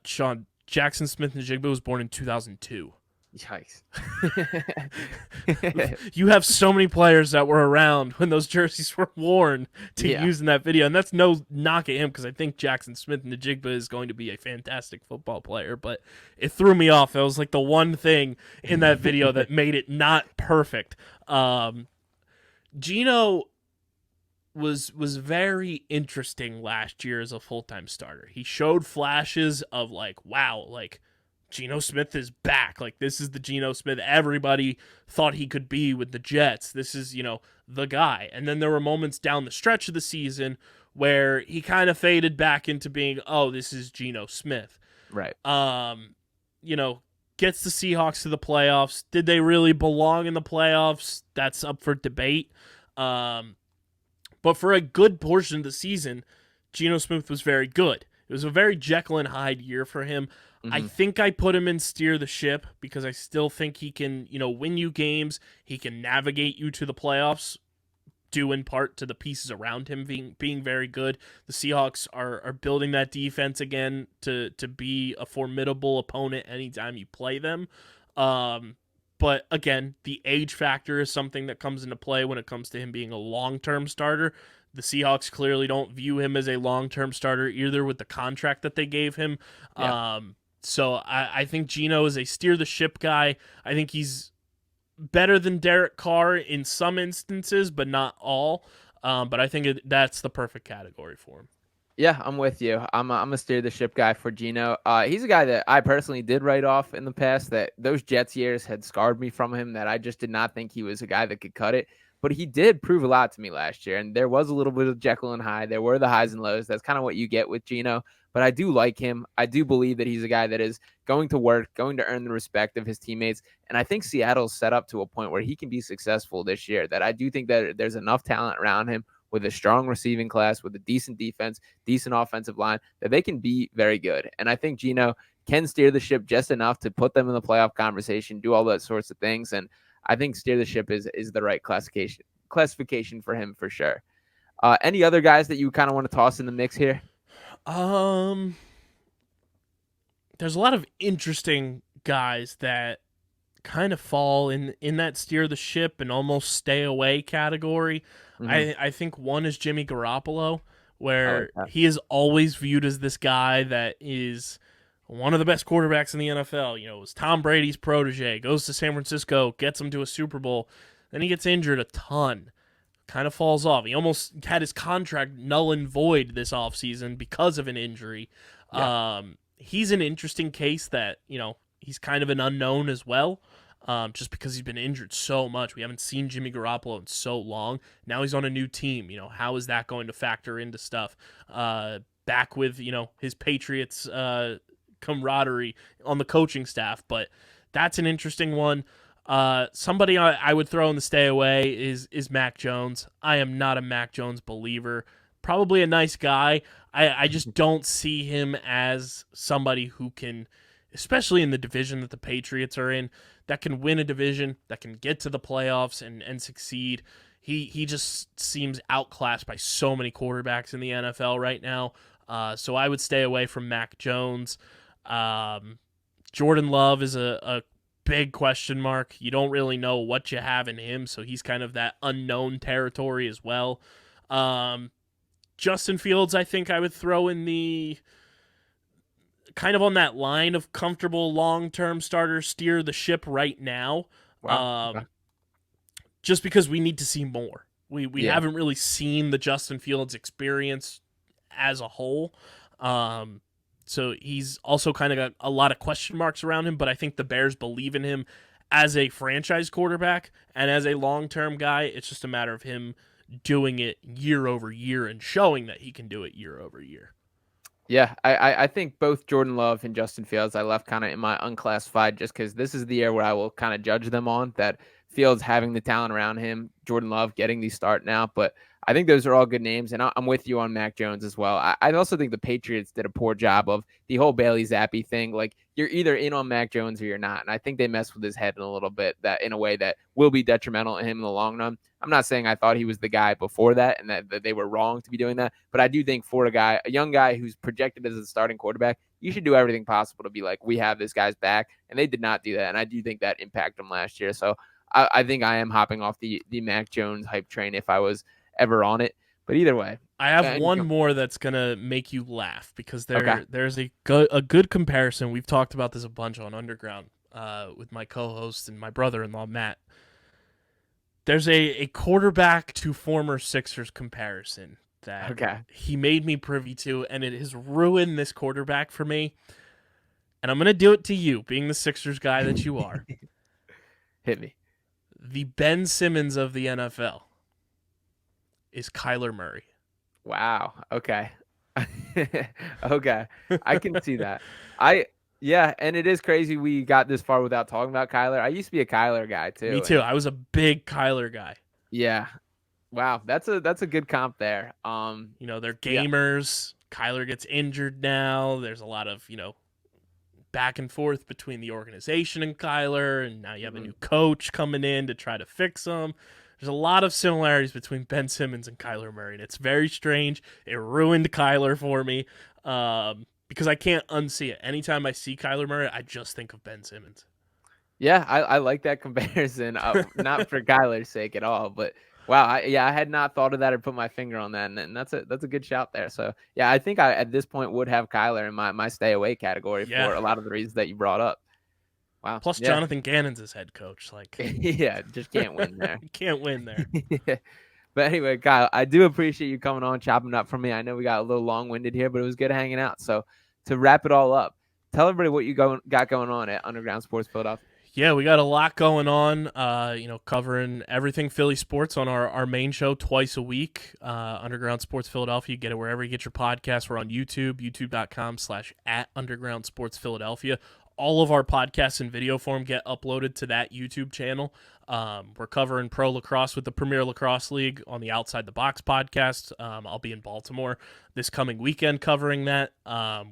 Sean, Jackson Smith-Njigba was born in 2002. Yikes. You have so many players that were around when those jerseys were worn to Yeah. use in that video. And that's no knock at him, because I think Jackson Smith-Njigba is going to be a fantastic football player. But it threw me off. That was like the one thing in that video that made it not perfect. Geno was very interesting last year as a full-time starter. He showed flashes of like, wow, like Geno Smith is back. Like, this is the Geno Smith everybody thought he could be with the Jets. This is, the guy. And then there were moments down the stretch of the season where he kind of faded back into being, oh, this is Geno Smith. Right. Gets the Seahawks to the playoffs. Did they really belong in the playoffs? That's up for debate. But for a good portion of the season, Geno Smith was very good. It was a very Jekyll and Hyde year for him. Mm-hmm. I think I put him in steer the ship because I still think he can, win you games. He can navigate you to the playoffs, due in part to the pieces around him being very good. The Seahawks are building that defense again to be a formidable opponent anytime you play them. But again, the age factor is something that comes into play when it comes to him being a long-term starter. The Seahawks clearly don't view him as a long-term starter either with the contract that they gave him. Yeah. So I think Geno is a steer-the-ship guy. I think he's better than Derek Carr in some instances, but not all. But I think that's the perfect category for him. Yeah, I'm with you. I'm a steer-the-ship guy for Geno. He's a guy that I personally did write off in the past, that those Jets years had scarred me from him, that I just did not think he was a guy that could cut it. But he did prove a lot to me last year, and there was a little bit of Jekyll and Hyde. There were the highs and lows. That's kind of what you get with Geno. But I do like him. I do believe that he's a guy that is going to work, going to earn the respect of his teammates. And I think Seattle's set up to a point where he can be successful this year, that I do think that there's enough talent around him with a strong receiving class, with a decent defense, decent offensive line, that they can be very good. And I think Geno can steer the ship just enough to put them in the playoff conversation, do all that sorts of things. And I think steer the ship is the right classification for him for sure. Any other guys that you kind of want to toss in the mix here? There's a lot of interesting guys that kind of fall in that steer the ship and almost stay away category. Mm-hmm. I think one is Jimmy Garoppolo, where he is always viewed as this guy that is one of the best quarterbacks in the NFL. It was Tom Brady's protege, goes to San Francisco, gets him to a Super Bowl, then he gets injured a ton, kind of falls off. He almost had his contract null and void this offseason because of an injury. Yeah. He's an interesting case that, he's kind of an unknown as well, just because he's been injured so much. We haven't seen Jimmy Garoppolo in so long. Now he's on a new team. How is that going to factor into stuff? back with, his Patriots camaraderie on the coaching staff. But that's an interesting one. Somebody I would throw in the stay away is Mac Jones. I am not a Mac Jones believer. Probably a nice guy. I just don't see him as somebody who can, especially in the division that the Patriots are in, that can win a division, that can get to the playoffs and succeed. He just seems outclassed by so many quarterbacks in the NFL right now. So I would stay away from Mac Jones. Jordan Love is a big question mark. You don't really know what you have in him, so he's kind of that unknown territory as well. Justin Fields, I think I would throw in the kind of on that line of comfortable long-term starter, steer the ship right now. Wow. Okay. Just because we need to see more. We haven't really seen the Justin Fields experience as a whole. So he's also kind of got a lot of question marks around him, but I think the Bears believe in him as a franchise quarterback and as a long-term guy. It's just a matter of him doing it year over year and showing that he can do it year over year. Yeah, I think both Jordan Love and Justin Fields I left kind of in my unclassified just because this is the year where I will kind of judge them on that. Fields having the talent around him, Jordan Love getting the start now. But I think those are all good names, and I'm with you on Mac Jones as well. I also think the Patriots did a poor job of the whole Bailey Zappi thing. Like, you're either in on Mac Jones or you're not, and I think they messed with his head in a little bit that in a way that will be detrimental to him in the long run. I'm not saying I thought he was the guy before that and that they were wrong to be doing that, but I do think for a young guy who's projected as a starting quarterback, you should do everything possible to be like, we have this guy's back, and they did not do that, and I do think that impacted him last year. So I think I am hopping off the Mac Jones hype train if I was ever on it. But either way, I have one more that's gonna make you laugh because there's a good comparison. We've talked about this a bunch on Underground with my co-host and my brother-in-law Matt. There's a quarterback to former Sixers comparison that he made me privy to, and it has ruined this quarterback for me. And I'm gonna do it to you, being the Sixers guy that you are. Hit me. The Ben Simmons of the NFL is Kyler Murray. Wow. Okay. Okay. I can see that. Yeah, and it is crazy we got this far without talking about Kyler. I used to be a Kyler guy too. Me too. I was a big Kyler guy. Yeah. Wow. That's a good comp there. They're gamers. Yeah. Kyler gets injured now. There's a lot of, back and forth between the organization and Kyler, and now you have a new coach coming in to try to fix him. There's a lot of similarities between Ben Simmons and Kyler Murray, and it's very strange. It ruined Kyler for me because I can't unsee it. Anytime I see Kyler Murray, I just think of Ben Simmons. Yeah, I like that comparison, not for Kyler's sake at all, but wow, I had not thought of that or put my finger on that, and that's a good shout there. So yeah, I think I at this point would have Kyler in my stay away category for a lot of the reasons that you brought up. Wow. Plus Jonathan Gannon's his head coach, like yeah, just can't win there. Can't win there. Yeah. But anyway, Kyle, I do appreciate you coming on, chopping up for me. I know we got a little long-winded here, but it was good hanging out. So to wrap it all up, tell everybody what you got going on at Underground Sports Philadelphia. Yeah, we got a lot going on, covering everything Philly sports on our main show twice a week, Underground Sports Philadelphia. You get it wherever you get your podcasts. We're on YouTube, youtube.com/@Underground Sports Philadelphia. All of our podcasts in video form get uploaded to that YouTube channel. We're covering pro lacrosse with the Premier Lacrosse League on the Outside the Box podcast. I'll be in Baltimore this coming weekend covering that.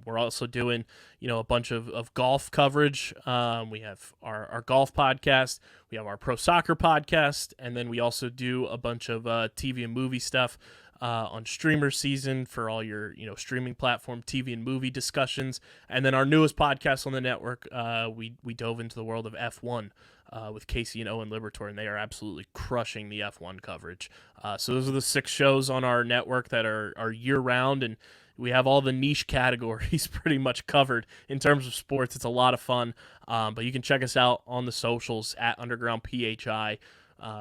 We're also doing, a bunch of golf coverage. We have our golf podcast. We have our pro soccer podcast. And then we also do a bunch of TV and movie stuff on Streamer Season for all your streaming platform TV and movie discussions. And then our newest podcast on the network, we dove into the world of F1 with Casey and Owen Libertor, and they are absolutely crushing the F1 coverage. So those are the 6 shows on our network that are year-round, and we have all the niche categories pretty much covered in terms of sports. It's a lot of fun, but you can check us out on the socials at Underground PHI,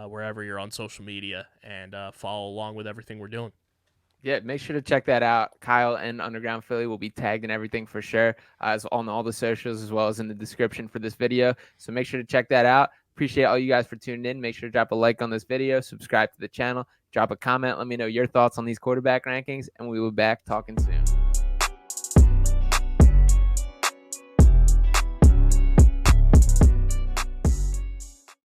wherever you're on social media, and follow along with everything we're doing. Yeah, make sure to check that out. Kyle and Underground Philly will be tagged in everything for sure, as on all the socials as well as in the description for this video. So make sure to check that out. Appreciate all you guys for tuning in. Make sure to drop a like on this video, subscribe to the channel, drop a comment. Let me know your thoughts on these quarterback rankings, and we will be back talking soon.